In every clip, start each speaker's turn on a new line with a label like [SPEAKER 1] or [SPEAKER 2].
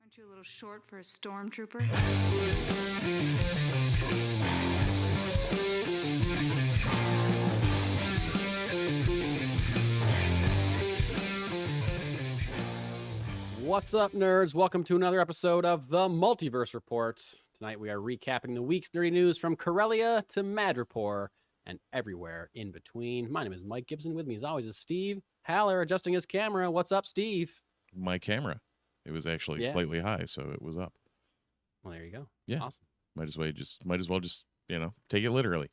[SPEAKER 1] Aren't you a little short for a stormtrooper?
[SPEAKER 2] What's up, nerds? Welcome to another episode of the Multiverse Report. Tonight we are recapping the week's nerdy news from Corellia to Madripoor and everywhere in between. My name is Mike Gibson. With me, as always, is Steve Haller adjusting his camera. What's up, Steve?
[SPEAKER 3] My camera. It was actually slightly high, so it was up.
[SPEAKER 2] Well, there you go.
[SPEAKER 3] Yeah.
[SPEAKER 2] Awesome.
[SPEAKER 3] Might as well just take it literally.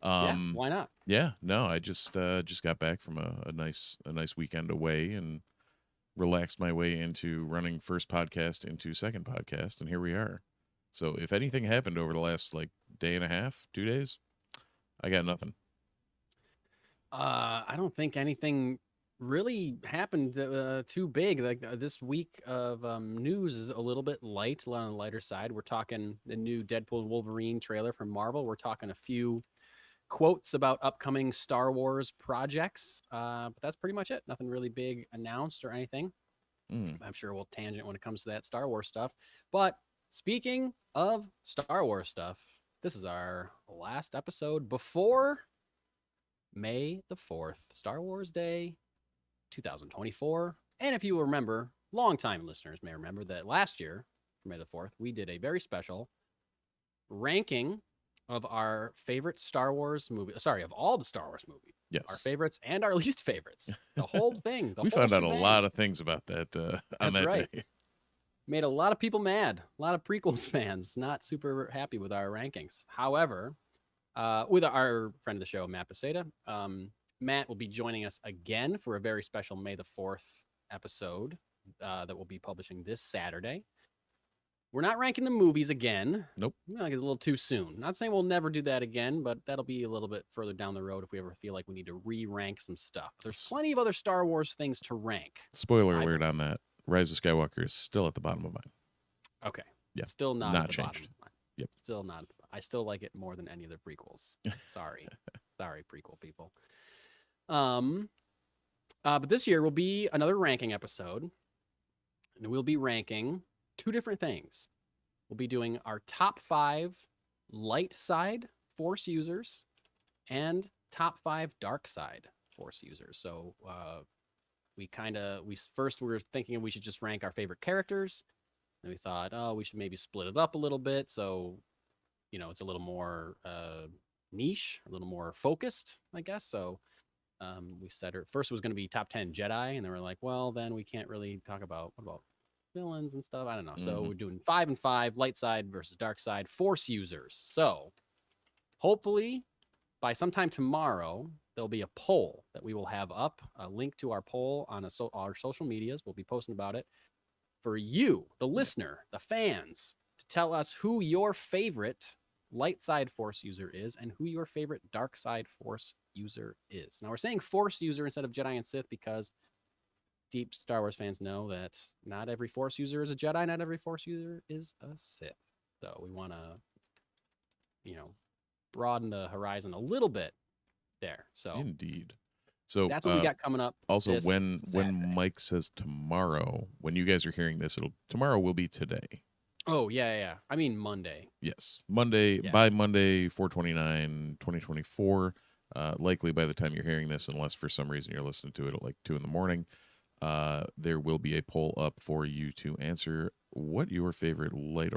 [SPEAKER 2] Why not?
[SPEAKER 3] Yeah, no, I just got back from a nice weekend away and relaxed my way into running first podcast into second podcast, and here we are. So if anything happened over the last day and a half, 2 days, I got nothing.
[SPEAKER 2] I don't think anything really happened too big. This week of news is a little bit light, a lot on the lighter side. We're talking the new Deadpool and Wolverine trailer from Marvel. We're talking a few quotes about upcoming Star Wars projects, but that's pretty much it. Nothing really big announced or anything. I'm sure we'll tangent when it comes to that Star Wars stuff. But speaking of Star Wars stuff, this is our last episode before May the 4th, Star Wars Day 2024. And if you remember, longtime listeners may remember that last year, for May the 4th, we did a very special ranking of our favorite Star Wars movie. Sorry, of all the Star Wars movies.
[SPEAKER 3] Yes.
[SPEAKER 2] Our favorites and our least favorites. The whole thing.
[SPEAKER 3] We found out a lot of things about that on that day.
[SPEAKER 2] Made a lot of people mad. A lot of prequels fans not super happy with our rankings. However, with our friend of the show, Matt Peseta, Matt will be joining us again for a very special May the 4th episode that we'll be publishing this Saturday. We're not ranking the movies again.
[SPEAKER 3] Nope.
[SPEAKER 2] I think it's a little too soon. Not saying we'll never do that again, but that'll be a little bit further down the road if we ever feel like we need to re-rank some stuff. There's plenty of other Star Wars things to rank.
[SPEAKER 3] Spoiler alert on that. Rise of Skywalker is still at the bottom of mine.
[SPEAKER 2] Okay.
[SPEAKER 3] Yeah.
[SPEAKER 2] Still not at the
[SPEAKER 3] changed.
[SPEAKER 2] bottom of mine.
[SPEAKER 3] Yep.
[SPEAKER 2] Still not. I still like it more than any of the prequels. Sorry. Sorry, prequel people. But this year will be another ranking episode, and we'll be ranking two different things. We'll be doing our top 5 light side Force users and top 5 dark side Force users. So we were thinking we should just rank our favorite characters. Then we thought, we should maybe split it up a little bit. So, it's a little more niche, a little more focused, I guess. So we said first it was going to be top 10 Jedi. And then we're like, well, then we can't really talk about, what about villains and stuff? I don't know. So we're doing 5 and 5, light side versus dark side Force users. So hopefully by sometime tomorrow, there'll be a poll that we will have up, a link to our poll on our social medias. We'll be posting about it for you, the listener, the fans, to tell us who your favorite light side Force user is and who your favorite dark side Force user is. Now we're saying Force user instead of Jedi and Sith because deep Star Wars fans know that not every Force user is a Jedi, not every Force user is a Sith. So we want to, broaden the horizon a little bit there. So
[SPEAKER 3] indeed. So
[SPEAKER 2] that's what we got coming up.
[SPEAKER 3] Also, when Mike says tomorrow, when you guys are hearing this, tomorrow will be today.
[SPEAKER 2] Oh yeah. I mean Monday.
[SPEAKER 3] Yes, Monday. Yeah. By Monday, 4/29/2024. Likely by the time you're hearing this, unless for some reason you're listening to it at 2 a.m, there will be a poll up for you to answer what your favorite light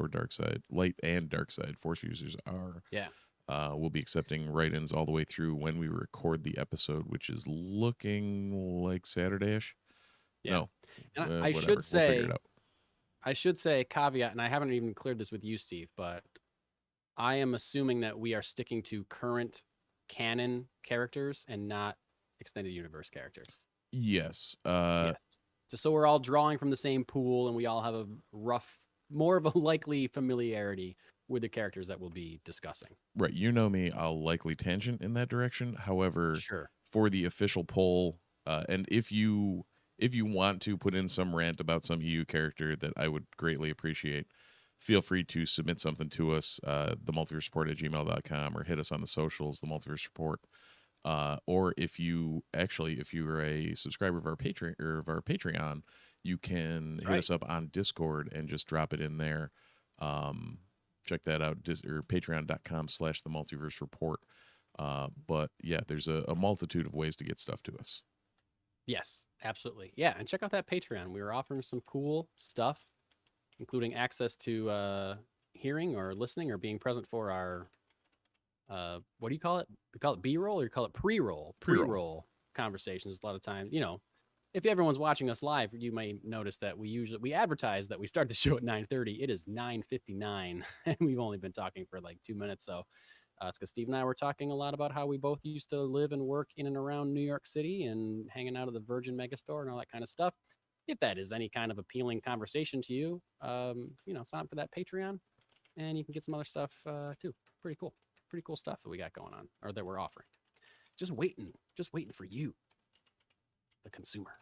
[SPEAKER 3] and dark side Force users are.
[SPEAKER 2] Yeah.
[SPEAKER 3] We'll be accepting write-ins all the way through when we record the episode, which is looking like Saturday-ish.
[SPEAKER 2] Yeah.
[SPEAKER 3] No,
[SPEAKER 2] and I should say a caveat, and I haven't even cleared this with you, Steve, but I am assuming that we are sticking to current canon characters and not extended universe characters.
[SPEAKER 3] Yes.
[SPEAKER 2] Yes. Just so we're all drawing from the same pool and we all have more of a likely familiarity with the characters that we'll be discussing.
[SPEAKER 3] Right. You know me, I'll likely tangent in that direction. However,
[SPEAKER 2] sure.
[SPEAKER 3] For the official poll, and if you want to put in some rant about some EU character that I would greatly appreciate, feel free to submit something to us, themultiverseport@gmail.com, or hit us on the socials, the Multiverse Report. Or if you're a subscriber of our Patreon, you can hit
[SPEAKER 2] right.
[SPEAKER 3] us up on Discord and just drop it in there. Check that out, or patreon.com/the Multiverse Report. But yeah, there's a multitude of ways to get stuff to us.
[SPEAKER 2] Yes, absolutely. Yeah, and check out that Patreon. We were offering some cool stuff, including access to hearing or listening or being present for our what do you call it? We call it B-roll or you call it pre-roll?
[SPEAKER 3] Pre-roll.
[SPEAKER 2] Pre-roll conversations. A lot of times, you know, if everyone's watching us live, you may notice that we advertise that we start the show at 9:30. It is 9:59, and we've only been talking for like 2 minutes. So it's because Steve and I were talking a lot about how we both used to live and work in and around New York City and hanging out at the Virgin Megastore and all that kind of stuff. If that is any kind of appealing conversation to you, you know, sign up for that Patreon, and you can get some other stuff too. Pretty cool stuff that we got going on or that we're offering. Just waiting for you, the consumer.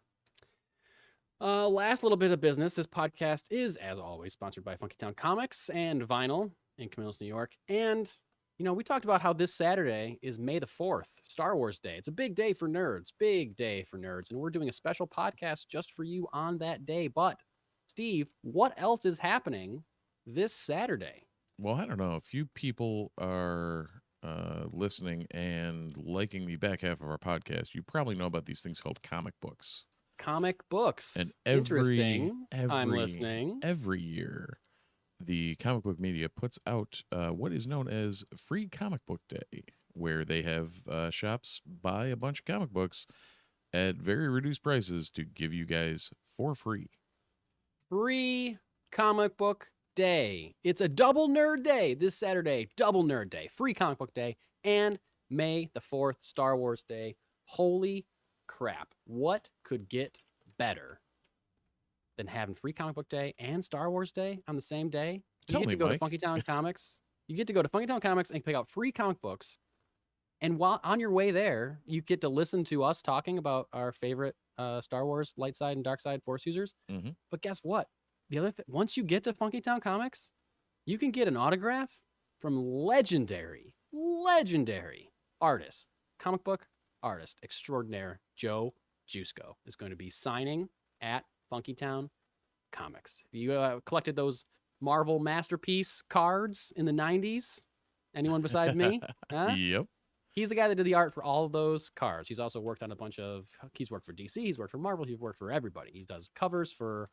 [SPEAKER 2] Last little bit of business. This podcast is, as always, sponsored by Funky Town Comics and Vinyl in Camillus, New York. And, you know, we talked about how this Saturday is May the 4th, Star Wars Day. It's a big day for nerds, and we're doing a special podcast just for you on that day. But, Steve, what else is happening this Saturday?
[SPEAKER 3] Well, I don't know. A few people are listening and liking the back half of our podcast. You probably know about these things called comic books.
[SPEAKER 2] Comic books.
[SPEAKER 3] And
[SPEAKER 2] Interesting. I'm listening.
[SPEAKER 3] Every year, the comic book media puts out what is known as Free Comic Book Day, where they have shops buy a bunch of comic books at very reduced prices to give you guys for free.
[SPEAKER 2] Free Comic Book Day. It's a double nerd day this Saturday. Double nerd day. Free Comic Book Day and May the 4th, Star Wars Day. Holy crap. What could get better than having Free Comic Book Day and Star Wars Day on the same day? You get to go to Funky Town Comics. You get to go to Funky Town Comics and pick out free comic books. And while on your way there, you get to listen to us talking about our favorite Star Wars light side and dark side Force users.
[SPEAKER 3] Mm-hmm.
[SPEAKER 2] But guess what? The other once you get to Funky Town Comics, you can get an autograph from legendary artist, comic book artist extraordinaire Joe Jusko is going to be signing at Funky Town Comics. You collected those Marvel Masterpiece cards in the 90s? Anyone besides me? Huh?
[SPEAKER 3] Yep.
[SPEAKER 2] He's the guy that did the art for all of those cards. He's also worked on a bunch of, he's worked for DC, he's worked for Marvel, he's worked for everybody. He does covers for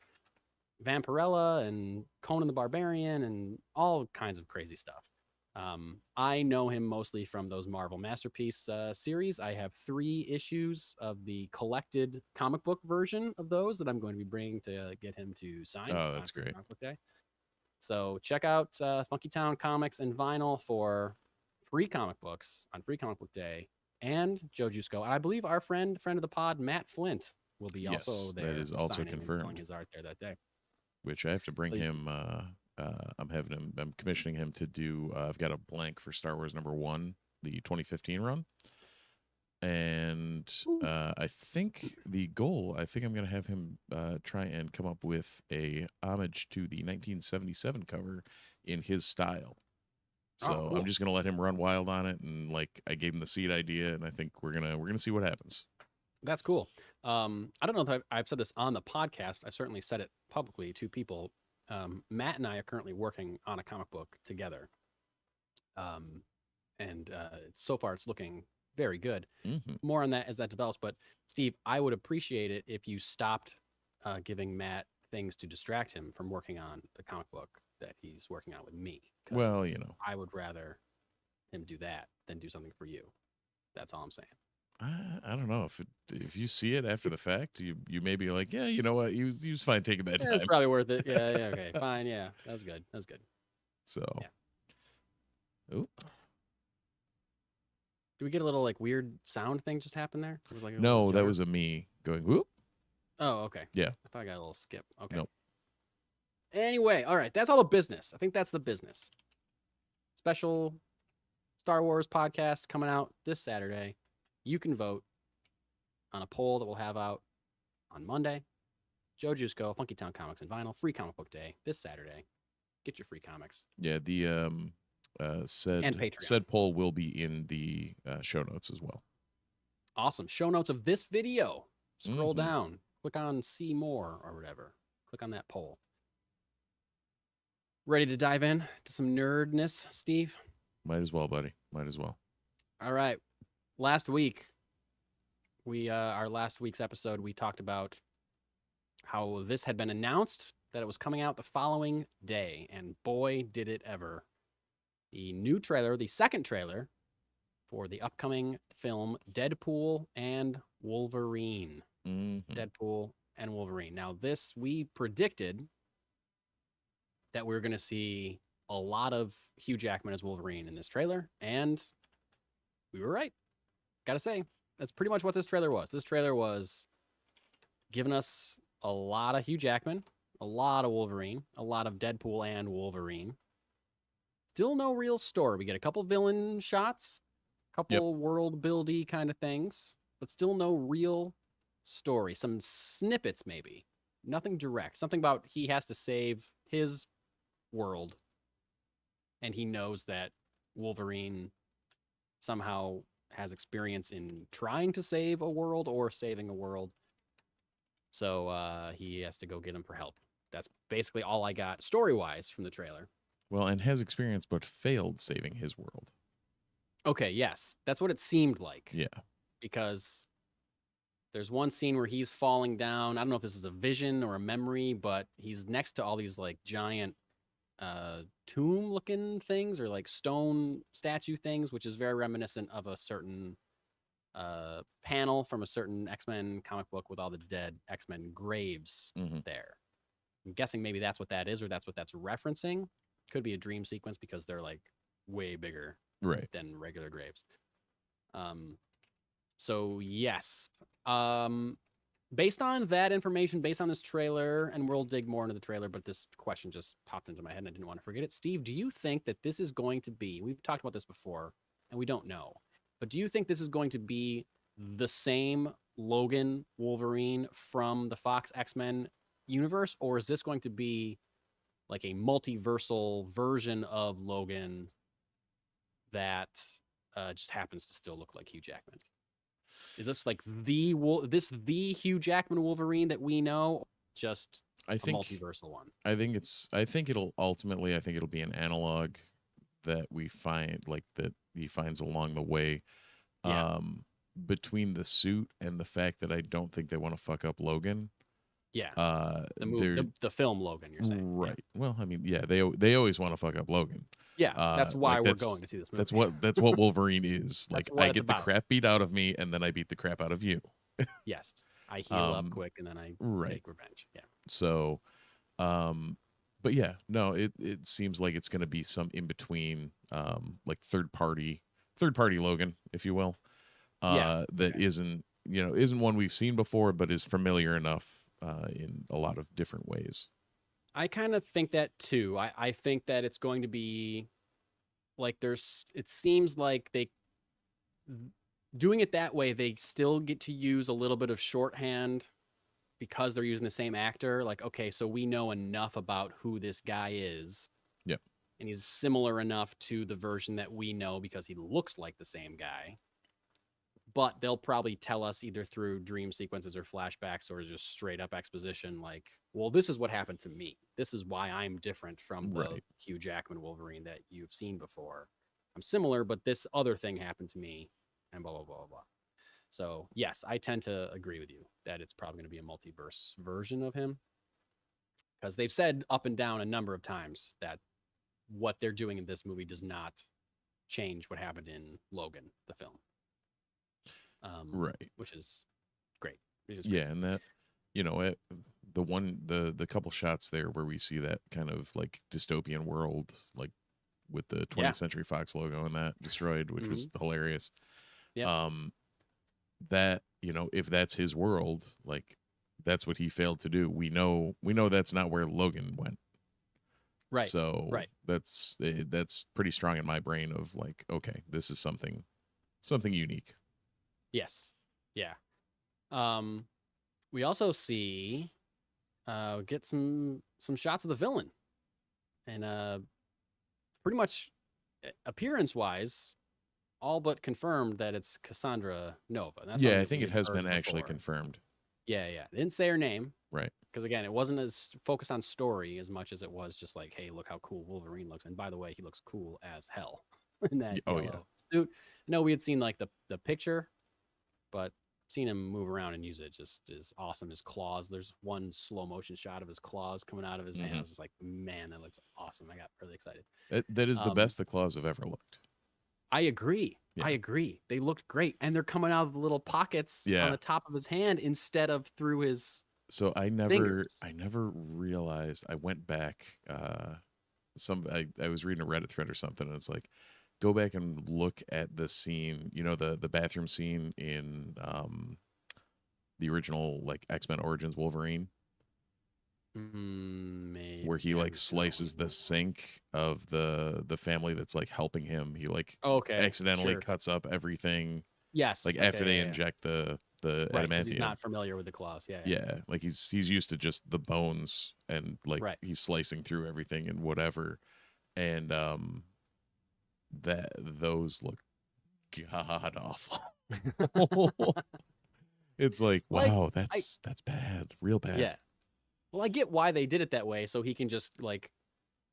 [SPEAKER 2] Vampirella and Conan the Barbarian and all kinds of crazy stuff. I know him mostly from those Marvel Masterpiece series. I have 3 issues of the collected comic book version of those that I'm going to be bringing to get him to sign.
[SPEAKER 3] Oh, that's great.
[SPEAKER 2] Comic Book Day. So check out Funky Town Comics and Vinyl for free comic books on Free Comic Book Day and Joe Jusko. And I believe our friend of the pod, Matt Flint, will be also there.
[SPEAKER 3] That is also
[SPEAKER 2] confirmed.
[SPEAKER 3] confirmed.
[SPEAKER 2] His art there that day.
[SPEAKER 3] Which I have to bring him. I'm commissioning him to do. I've got a blank for Star Wars #1, the 2015 run, and I think the goal. I think I'm going to have him try and come up with a homage to the 1977 cover in his style. So
[SPEAKER 2] cool.
[SPEAKER 3] I'm just going to let him run wild on it, and like I gave him the seed idea, and I think we're gonna see what happens.
[SPEAKER 2] That's cool. I don't know if I've said this on the podcast. I've certainly said it publicly to people. Matt and I are currently working on a comic book together. And so far it's looking very good.
[SPEAKER 3] Mm-hmm.
[SPEAKER 2] More on that as that develops. But Steve, I would appreciate it if you stopped giving Matt things to distract him from working on the comic book that he's working on with me.
[SPEAKER 3] Well, you know,
[SPEAKER 2] I would rather him do that than do something for you. That's all I'm saying.
[SPEAKER 3] I don't know if you see it after the fact, you may be like, yeah, you know what, he was fine taking that time.
[SPEAKER 2] It's probably worth it. Yeah, okay, fine, yeah, that was good.
[SPEAKER 3] So,
[SPEAKER 2] yeah. Oop. Do we get a little like weird sound thing just happened there? It was like
[SPEAKER 3] no, that was a me going whoop.
[SPEAKER 2] Oh, okay.
[SPEAKER 3] Yeah,
[SPEAKER 2] I thought I got a little skip. Okay.
[SPEAKER 3] Nope.
[SPEAKER 2] Anyway, all right, that's all the business. I think that's the business. Special Star Wars podcast coming out this Saturday. You can vote on a poll that we'll have out on Monday. Joe Jusko, Funky Town Comics and Vinyl, Free Comic Book Day this Saturday. Get your free comics.
[SPEAKER 3] Yeah, the said poll will be in the show notes as well.
[SPEAKER 2] Awesome. Show notes of this video. Scroll down. Click on see more or whatever. Click on that poll. Ready to dive in to some nerdness, Steve?
[SPEAKER 3] Might as well, buddy. Might as well.
[SPEAKER 2] All right. Last week, our last week's episode, we talked about how this had been announced that it was coming out the following day, and boy, did it ever. The new trailer, the second trailer for the upcoming film Deadpool and Wolverine.
[SPEAKER 3] Mm-hmm.
[SPEAKER 2] Deadpool and Wolverine. Now, this we predicted that we were going to see a lot of Hugh Jackman as Wolverine in this trailer, and we were right. Gotta say, that's pretty much what this trailer was. This trailer was giving us a lot of Hugh Jackman, a lot of Wolverine, a lot of Deadpool and Wolverine. Still no real story. We get a couple villain shots, couple world buildy kind of things, but still no real story. Some snippets, maybe. Nothing direct. Something about he has to save his world, and he knows that Wolverine somehow has experience in trying to save a world or saving a world. So he has to go get him for help. That's basically all I got story-wise from the trailer.
[SPEAKER 3] Well, and has experience but failed saving his world.
[SPEAKER 2] Okay, yes. That's what it seemed like.
[SPEAKER 3] Yeah.
[SPEAKER 2] Because there's one scene where he's falling down. I don't know if this is a vision or a memory, but he's next to all these like giant tomb-looking things or like stone statue things, which is very reminiscent of a certain panel from a certain X-Men comic book with all the dead X-Men graves there. I'm guessing maybe that's what that is, or that's what that's referencing. Could be a dream sequence because they're like way bigger than regular graves. So yes. Based on that information, based on this trailer, and we'll dig more into the trailer, but this question just popped into my head and I didn't want to forget it. Steve, do you think that this is going to be, we've talked about this before and we don't know, but do you think this is going to be the same Logan Wolverine from the Fox X-Men universe, or is this going to be like a multiversal version of Logan that just happens to still look like Hugh Jackman? Is this like the Hugh Jackman Wolverine that we know, just a multiversal one? I think it'll be an analog that we find, like that he finds along the way. Yeah.
[SPEAKER 3] Between the suit and the fact that I don't think they want to fuck up Logan.
[SPEAKER 2] Yeah. The film Logan, you're saying.
[SPEAKER 3] Right. Yeah. Well, I mean, yeah, they always want to fuck up Logan.
[SPEAKER 2] Yeah, that's why we're going to see this movie.
[SPEAKER 3] That's what Wolverine is. Like, I get the crap beat out of me, and then I beat the crap out of you.
[SPEAKER 2] Yes, I heal up quick, and then I take revenge. Yeah.
[SPEAKER 3] So, but yeah, no, it seems like it's going to be some in between, like third party Logan, if you will. That isn't one we've seen before, but is familiar enough in a lot of different ways.
[SPEAKER 2] I kind of think that too. I think that it's going to be like it seems like they doing it that way, they still get to use a little bit of shorthand because they're using the same actor. Like, okay, so we know enough about who this guy is.
[SPEAKER 3] Yep.
[SPEAKER 2] And he's similar enough to the version that we know because he looks like the same guy. But they'll probably tell us either through dream sequences or flashbacks or just straight up exposition, like, well, this is what happened to me. This is why I'm different from the Hugh Jackman Wolverine that you've seen before. I'm similar, but this other thing happened to me, and blah, blah, blah, blah. So, yes, I tend to agree with you that it's probably going to be a multiverse version of him. Because they've said up and down a number of times that what they're doing in this movie does not change what happened in Logan, the film. Which is great.
[SPEAKER 3] Yeah, and that, the couple shots there where we see that kind of like dystopian world, like with the 20th Century Fox logo and that destroyed, which was hilarious.
[SPEAKER 2] Yeah.
[SPEAKER 3] That, if that's his world, like that's what he failed to do. We know that's not where Logan went.
[SPEAKER 2] Right.
[SPEAKER 3] So that's pretty strong in my brain of like, okay, this is something unique.
[SPEAKER 2] Yes. Yeah. We also see get some shots of the villain. And pretty much appearance-wise, all but confirmed that it's Cassandra Nova. That's
[SPEAKER 3] I think it has been actually confirmed.
[SPEAKER 2] Yeah, yeah. They didn't say her name.
[SPEAKER 3] Right.
[SPEAKER 2] Because again, it wasn't as focused on story as much as it was just like, hey, look how cool Wolverine looks. And by the way, he looks cool as hell in that
[SPEAKER 3] Oh,
[SPEAKER 2] yellow suit. I know we had seen like the picture, but seeing him move around and use it just is awesome. His claws, there's one slow motion shot of his claws coming out of his hand. I was just like, man, that looks awesome. I got really excited.
[SPEAKER 3] That is the best the claws have ever looked.
[SPEAKER 2] I agree.
[SPEAKER 3] Yeah.
[SPEAKER 2] I agree. They looked great. And they're coming out of the little pockets on the top of his hand instead of through his
[SPEAKER 3] So I
[SPEAKER 2] fingers.
[SPEAKER 3] never realized. I went back. I was reading a Reddit thread or something, and it's like, go back and look at the scene. You know, the bathroom scene in the original like X-Men Origins Wolverine, where he like slices the sink of the family that's like helping him. He like accidentally cuts up everything.
[SPEAKER 2] Yes.
[SPEAKER 3] Like after they inject the adamantium.
[SPEAKER 2] He's not familiar with the claws.
[SPEAKER 3] Yeah, like he's used to just the bones, and like he's slicing through everything and whatever, and those look god awful. It's like, wow, that's bad, real bad.
[SPEAKER 2] Yeah. Well, I get why they did it that way, so he can just like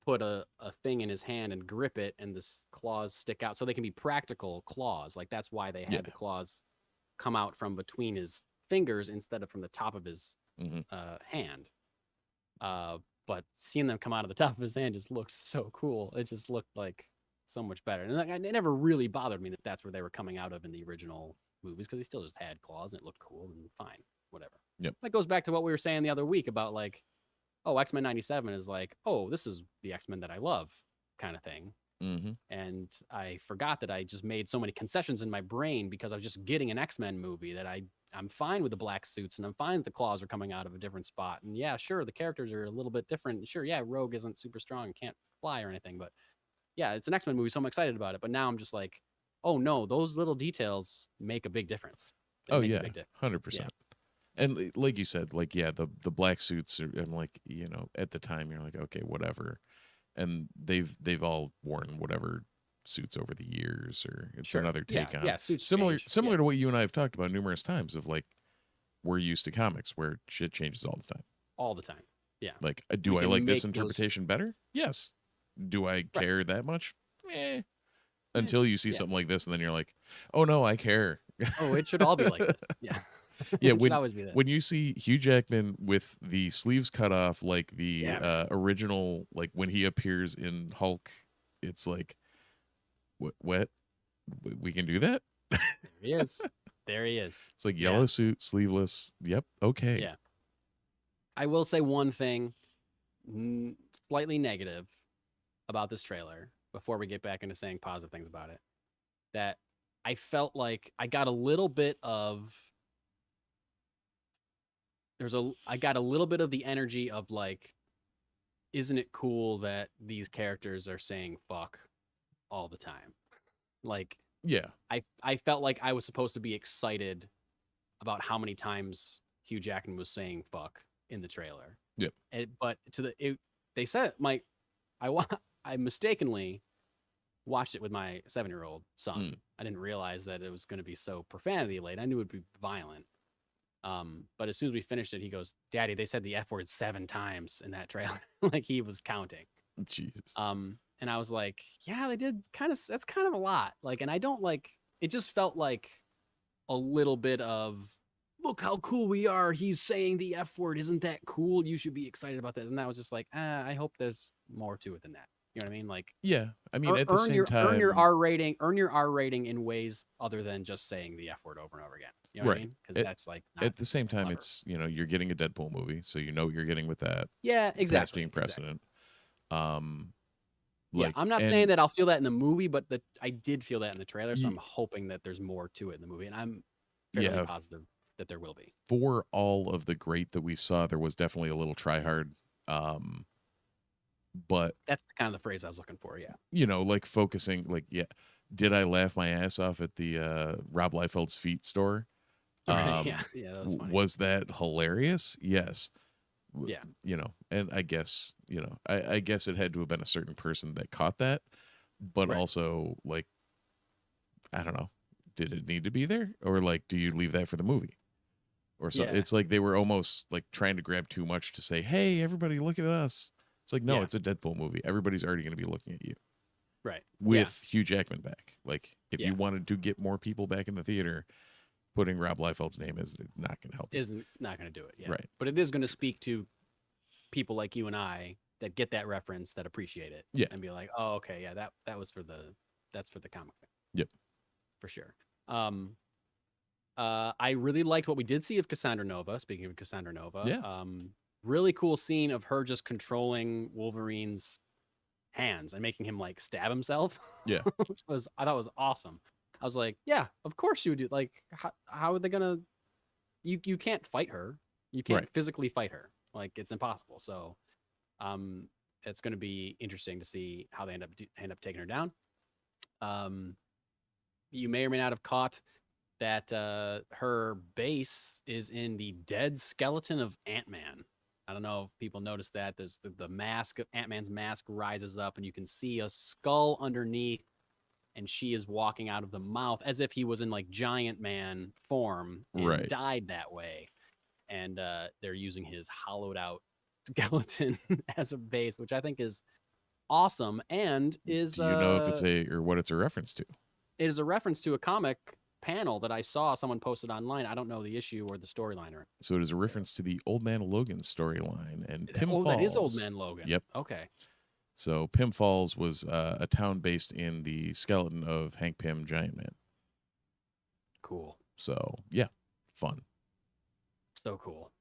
[SPEAKER 2] put a thing in his hand and grip it, and the claws stick out, so they can be practical claws. Like that's why they had the claws come out from between his fingers instead of from the top of his hand. But seeing them come out of the top of his hand just looked so cool. It just looked like so much better, and like, it never really bothered me that that's where they were coming out of in the original movies, because he still just had claws and it looked cool and fine, whatever.
[SPEAKER 3] Yep.
[SPEAKER 2] That goes back to what we were saying the other week about like, oh, X-Men 97 is like, oh, this is the X-Men that I love kind of thing. And I forgot that I just made so many concessions in my brain because I was just getting an X-Men movie that I'm fine with the black suits, and I'm fine that the claws are coming out of a different spot. And yeah, sure, the characters are a little bit different. Sure, yeah, Rogue isn't super strong and can't fly or anything, but yeah, it's an X-Men movie, so I'm excited about it. But now I'm just like, oh no, those little details make a big difference.
[SPEAKER 3] They make a big difference. 100%. And like you said, like, yeah, the black suits are, and like, you know, at the time you're like, okay, whatever. And they've all worn whatever suits over the years, or it's another take on
[SPEAKER 2] suits
[SPEAKER 3] similar
[SPEAKER 2] change.
[SPEAKER 3] to what you and I have talked about numerous times of like, we're used to comics where shit changes all the time.
[SPEAKER 2] All the time. Yeah.
[SPEAKER 3] Like, do I like this interpretation better? Yes. Do I care that much? Until you see something like this, and then you're like, oh no, I care.
[SPEAKER 2] Oh, it should all be like this. Yeah.
[SPEAKER 3] Yeah,
[SPEAKER 2] when
[SPEAKER 3] you see Hugh Jackman with the sleeves cut off, like the original, like when he appears in Hulk, it's like, what? We can do that?
[SPEAKER 2] There he is. There he is.
[SPEAKER 3] It's like yellow suit, sleeveless. Yep. Okay.
[SPEAKER 2] Yeah. I will say one thing, slightly negative about this trailer before we get back into saying positive things about it, that I felt like I got a little bit of I got a little bit of the energy of like, isn't it cool that these characters are saying fuck all the time? Like,
[SPEAKER 3] yeah,
[SPEAKER 2] I felt like I was supposed to be excited about how many times Hugh Jackman was saying fuck in the trailer.
[SPEAKER 3] Yep.
[SPEAKER 2] But they said I mistakenly watched it with my 7-year-old son. I didn't realize that it was going to be so profanity laden. I knew it would be violent. But as soon as we finished it, he goes, "Daddy, they said the F word 7 times in that trailer." Like he was counting.
[SPEAKER 3] Jesus.
[SPEAKER 2] And I was like, yeah, they did that's kind of a lot. Like, and I don't like, it just felt like a little bit of, look how cool we are. He's saying the F word. Isn't that cool? You should be excited about this. And that was just like, I hope there's more to it than that. You know what I mean? Like,
[SPEAKER 3] yeah, I mean, at the same time,
[SPEAKER 2] earn your R rating in ways other than just saying the F word over and over again. You know what I mean? Because that's like,
[SPEAKER 3] at the same time, it's, you know, you're getting a Deadpool movie, so you know what you're getting with that.
[SPEAKER 2] Yeah, exactly.
[SPEAKER 3] That's being precedent.
[SPEAKER 2] Like, I'm not saying that I'll feel that in the movie, but I did feel that in the trailer, so I'm hoping that there's more to it in the movie, and I'm fairly positive that there will be. For
[SPEAKER 3] all of the great that we saw, there was definitely a little try hard. But
[SPEAKER 2] that's kind of the phrase I was looking for. Yeah.
[SPEAKER 3] You know, like focusing, like, did I laugh my ass off at the Rob Liefeld's feet store?
[SPEAKER 2] Yeah, that was funny.
[SPEAKER 3] Was that hilarious? Yes.
[SPEAKER 2] Yeah.
[SPEAKER 3] You know, and I guess, you know, I guess it had to have been a certain person that caught that, but also, like, I don't know, did it need to be there? Or like, do you leave that for the movie? or so.
[SPEAKER 2] Yeah.
[SPEAKER 3] It's like they were almost like trying to grab too much to say, "Hey, everybody, look at us." It's like, no,
[SPEAKER 2] Yeah.
[SPEAKER 3] it's a Deadpool movie. Everybody's already going to be looking at you
[SPEAKER 2] Right.
[SPEAKER 3] with Hugh Jackman back. Like, if
[SPEAKER 2] Yeah.
[SPEAKER 3] you wanted to get more people back in the theater, putting Rob Liefeld's name is not going to help you.
[SPEAKER 2] Isn't not going to do it. Yeah.
[SPEAKER 3] Right.
[SPEAKER 2] But it is going to speak to people like you and I that get that reference, that appreciate it.
[SPEAKER 3] Yeah.
[SPEAKER 2] And be like, oh, okay, yeah, that was for that's for the comic thing.
[SPEAKER 3] Yep.
[SPEAKER 2] For sure. I really liked what we did see of Cassandra Nova. Speaking of Cassandra Nova,
[SPEAKER 3] Yeah.
[SPEAKER 2] really cool scene of her just controlling Wolverine's hands and making him like stab himself.
[SPEAKER 3] Yeah.
[SPEAKER 2] Which I thought was awesome. I was like, yeah, of course you would do. Like, how are they gonna? You can't fight her. You can't
[SPEAKER 3] Right.
[SPEAKER 2] physically fight her. Like, it's impossible. So, it's going to be interesting to see how they end up taking her down. You may or may not have caught that her base is in the dead skeleton of Ant-Man. I don't know if people noticed that. There's the mask, Ant-Man's mask rises up, and you can see a skull underneath, and she is walking out of the mouth as if he was in like giant man form and
[SPEAKER 3] Right.
[SPEAKER 2] died that way. And they're using his hollowed out skeleton as a base, which I think is awesome. And is
[SPEAKER 3] Do you know if it's what it's a reference to?
[SPEAKER 2] It is a reference to a comic panel that I saw someone posted online. I don't know the issue or the storyline.
[SPEAKER 3] So it is a reference to the Old Man Logan storyline and Pym Falls.
[SPEAKER 2] That is Old Man Logan.
[SPEAKER 3] Yep.
[SPEAKER 2] Okay.
[SPEAKER 3] So Pym Falls was a town based in the skeleton of Hank Pym, Giant Man.
[SPEAKER 2] Cool.
[SPEAKER 3] So yeah, fun.
[SPEAKER 2] So cool.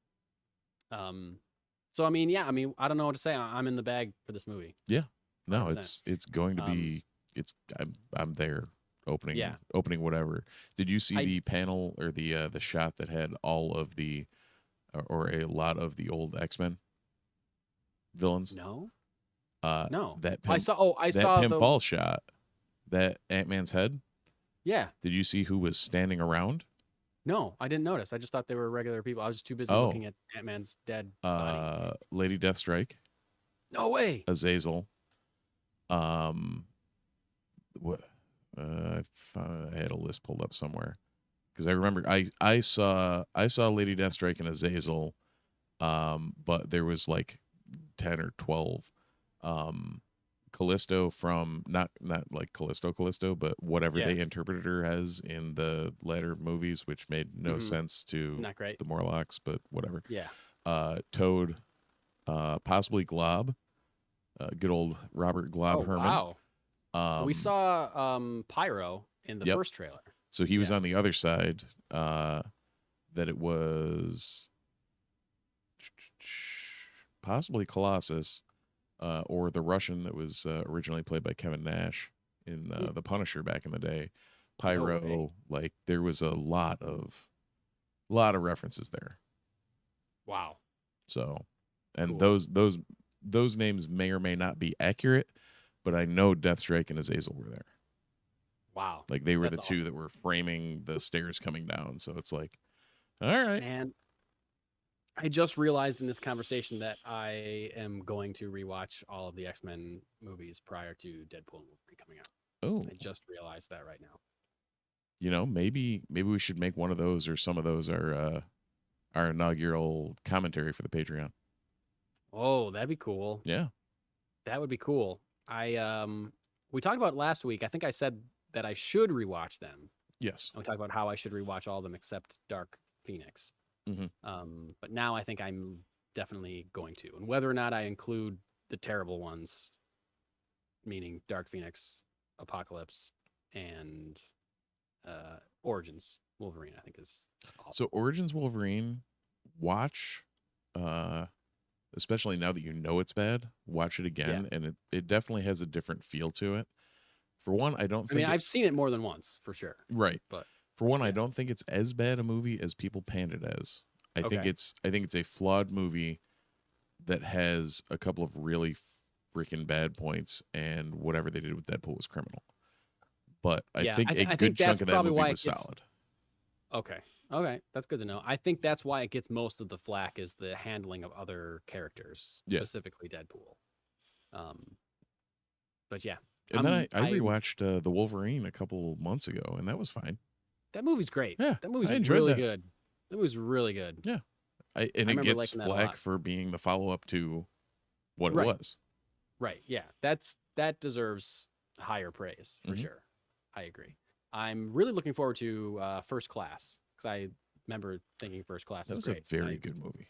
[SPEAKER 2] So I mean, yeah, I don't know what to say. I'm in the bag for this movie.
[SPEAKER 3] Yeah. No,
[SPEAKER 2] 100%.
[SPEAKER 3] it's going to be. I'm there. Opening whatever. Did you see the panel or the shot that had all of the or a lot of the old X-Men villains?
[SPEAKER 2] No.
[SPEAKER 3] No.
[SPEAKER 2] I saw
[SPEAKER 3] Pym Falls shot. That Ant-Man's head.
[SPEAKER 2] Yeah.
[SPEAKER 3] Did you see who was standing around?
[SPEAKER 2] No, I didn't notice. I just thought they were regular people. I was just too busy looking at Ant-Man's dead body.
[SPEAKER 3] Lady Deathstrike.
[SPEAKER 2] No way.
[SPEAKER 3] Azazel. What? I had a list pulled up somewhere because I remember I saw Lady Deathstrike and Azazel, but there was like 10 or 12. Callisto from not like Callisto, but whatever they interpreted her as in the latter movies, which made no sense to
[SPEAKER 2] not great.
[SPEAKER 3] the Morlocks, but whatever.
[SPEAKER 2] Yeah.
[SPEAKER 3] Toad, possibly Glob, good old Robert Glob Herman.
[SPEAKER 2] Wow. We saw Pyro in the first trailer.
[SPEAKER 3] So he was on the other side. That it was possibly Colossus, or the Russian that was originally played by Kevin Nash in The Punisher back in the day. Pyro, like there was a lot of references there.
[SPEAKER 2] Wow.
[SPEAKER 3] So, and those names may or may not be accurate, but I know Deathstrike and Azazel were there.
[SPEAKER 2] Wow.
[SPEAKER 3] Like they were the two that were framing the stairs coming down. So it's like, all right.
[SPEAKER 2] Man, I just realized in this conversation that I am going to rewatch all of the X-Men movies prior to Deadpool coming out.
[SPEAKER 3] Oh.
[SPEAKER 2] I just realized that right now.
[SPEAKER 3] You know, maybe we should make one of those or some of those our inaugural commentary for the Patreon.
[SPEAKER 2] Oh, that'd be cool.
[SPEAKER 3] Yeah.
[SPEAKER 2] That would be cool. We talked about last week. I think I said that I should rewatch them.
[SPEAKER 3] Yes.
[SPEAKER 2] And we talked about how I should rewatch all of them except Dark Phoenix.
[SPEAKER 3] Mm-hmm.
[SPEAKER 2] But now I think I'm definitely going to. And whether or not I include the terrible ones, meaning Dark Phoenix, Apocalypse, and Origins Wolverine, I think is awesome.
[SPEAKER 3] So Origins Wolverine, watch, especially now that you know it's bad, watch it again, and it definitely has a different feel to it. For one, I mean,
[SPEAKER 2] I've seen it more than once, for sure.
[SPEAKER 3] Right.
[SPEAKER 2] But
[SPEAKER 3] for one, I don't think it's as bad a movie as people panned it as. I think it's a flawed movie that has a couple of really freaking bad points, and whatever they did with Deadpool was criminal. But I think a good chunk of that movie was solid.
[SPEAKER 2] Okay, that's good to know. I think that's why it gets most of the flack is the handling of other characters, specifically Deadpool. But yeah.
[SPEAKER 3] And then I rewatched the Wolverine a couple months ago, and that was fine.
[SPEAKER 2] That movie's great.
[SPEAKER 3] Yeah,
[SPEAKER 2] that movie's
[SPEAKER 3] I enjoyed
[SPEAKER 2] really
[SPEAKER 3] that.
[SPEAKER 2] good. It was really good.
[SPEAKER 3] Yeah. And it
[SPEAKER 2] remember
[SPEAKER 3] gets
[SPEAKER 2] liking that a
[SPEAKER 3] flack
[SPEAKER 2] lot.
[SPEAKER 3] for being the follow-up to what
[SPEAKER 2] Right.
[SPEAKER 3] it was.
[SPEAKER 2] Right. Yeah. That deserves higher praise for sure. I agree. I'm really looking forward to First Class because I remember thinking First Class
[SPEAKER 3] That
[SPEAKER 2] is
[SPEAKER 3] was
[SPEAKER 2] great.
[SPEAKER 3] a very good movie.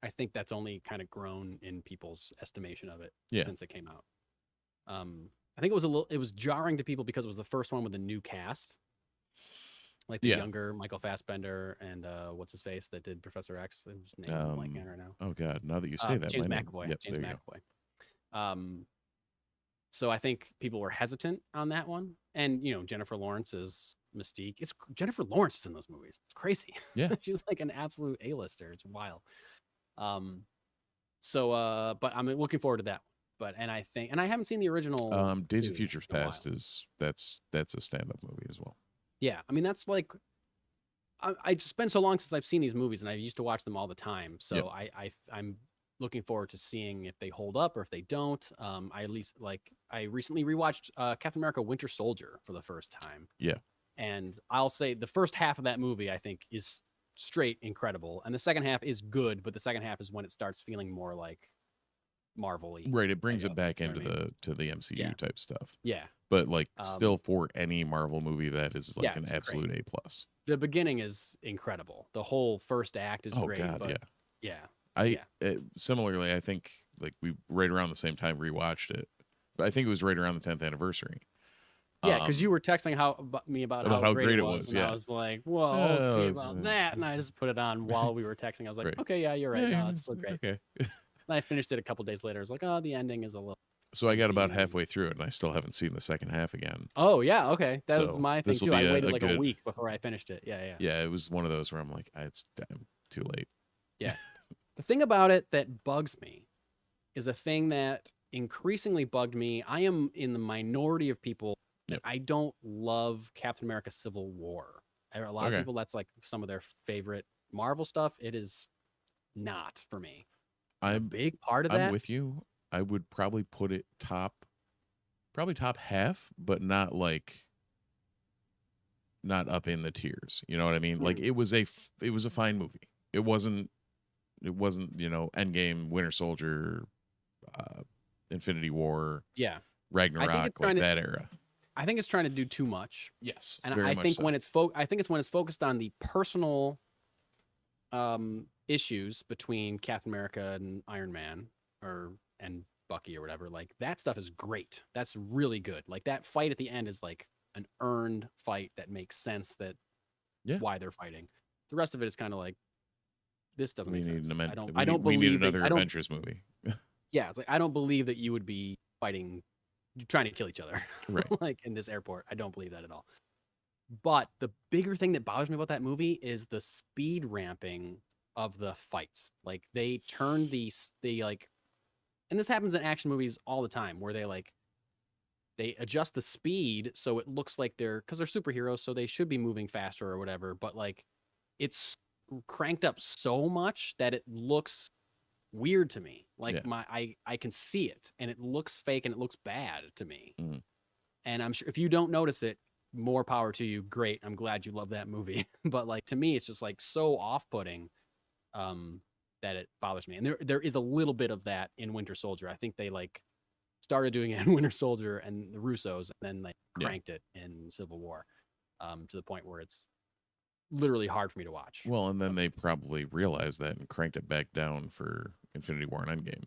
[SPEAKER 2] I think that's only kind of grown in people's estimation of it since it came out. I think it was jarring to people because it was the first one with a new cast. Like the younger Michael Fassbender and what's his face that did Professor X. His name I'm blanking on right now.
[SPEAKER 3] Oh God! Now that you say that,
[SPEAKER 2] James
[SPEAKER 3] my
[SPEAKER 2] McAvoy.
[SPEAKER 3] Yep,
[SPEAKER 2] James
[SPEAKER 3] there you
[SPEAKER 2] McAvoy. So I think people were hesitant on that one, and Jennifer Lawrence's Mystique. Jennifer Lawrence is in those movies. It's crazy.
[SPEAKER 3] Yeah,
[SPEAKER 2] she's like an absolute A-lister. It's wild. But I'm looking forward to that one. And I haven't seen the original.
[SPEAKER 3] Days of Futures Past that's a stand-up movie as well.
[SPEAKER 2] Yeah, I mean that's like I just been so long since I've seen these movies, and I used to watch them all the time. So I'm looking forward to seeing if they hold up or if they don't. I recently rewatched Captain America: Winter Soldier for the first time.
[SPEAKER 3] Yeah,
[SPEAKER 2] and I'll say the first half of that movie I think is straight incredible, and the second half is good, but the second half is when it starts feeling more like Marvel-y.
[SPEAKER 3] Right, it brings it back into the MCU type stuff.
[SPEAKER 2] Yeah,
[SPEAKER 3] but like still for any Marvel movie that is like an absolute
[SPEAKER 2] great.
[SPEAKER 3] A+.
[SPEAKER 2] The beginning is incredible. The whole first act is great.
[SPEAKER 3] God,
[SPEAKER 2] but
[SPEAKER 3] similarly, I think like we right around the same time rewatched it. But I think it was right around the 10th anniversary.
[SPEAKER 2] Yeah, because you were texting me about how great it was, and
[SPEAKER 3] yeah.
[SPEAKER 2] I was like, "Whoa, okay about that," and I just put it on while we were texting. I was like, "Okay, yeah, you're right. No, it's still great."
[SPEAKER 3] Okay.
[SPEAKER 2] And I finished it a couple days later. I was like, "Oh, the ending is a little."
[SPEAKER 3] So I got about halfway through it, and I still haven't seen the second half again.
[SPEAKER 2] Oh yeah, okay, that was my thing too. I waited like a week before I finished it. Yeah.
[SPEAKER 3] Yeah, it was one of those where I'm like, it's too late.
[SPEAKER 2] Yeah. The thing about it that bugs me is a thing that increasingly bugged me. I am in the minority of people. I don't love Captain America: Civil War. A lot of people, that's like some of their favorite Marvel stuff. It is not for me. I'm a big part of that.
[SPEAKER 3] I'm with you. I would probably put it top half, but not up in the tiers. You know what I mean? Like it was a fine movie. It wasn't Endgame, Winter Soldier, Infinity War, Ragnarok, like that era.
[SPEAKER 2] I think it's trying to do too much.
[SPEAKER 3] Yes,
[SPEAKER 2] and I think when it's focused on the personal issues between Captain America and Iron Man and Bucky or whatever, like that stuff is great. That's really good. Like that fight at the end is like an earned fight that makes sense why they're fighting. The rest of it is kind of like this doesn't make sense.
[SPEAKER 3] We need another Avengers movie.
[SPEAKER 2] Yeah, it's like I don't believe that you would be fighting, trying to kill each other,
[SPEAKER 3] right?
[SPEAKER 2] Like in this airport. I don't believe that at all. But the bigger thing that bothers me about that movie is the speed ramping of the fights. Like they turn and this happens in action movies all the time, where they adjust the speed so it looks like because they're superheroes, so they should be moving faster or whatever. But like it's cranked up so much that it looks weird to me. Like I can see it, and it looks fake, and it looks bad to me. And I'm sure if you don't notice it, more power to you. Great, I'm glad you love that movie. But like to me, it's just like so off-putting that it bothers me. And there is a little bit of that in Winter Soldier. I think they started doing it in Winter Soldier and the Russos, and then cranked it in Civil War to the point where it's literally hard for me to watch.
[SPEAKER 3] Well, and then they probably realized that and cranked it back down for Infinity War and Endgame.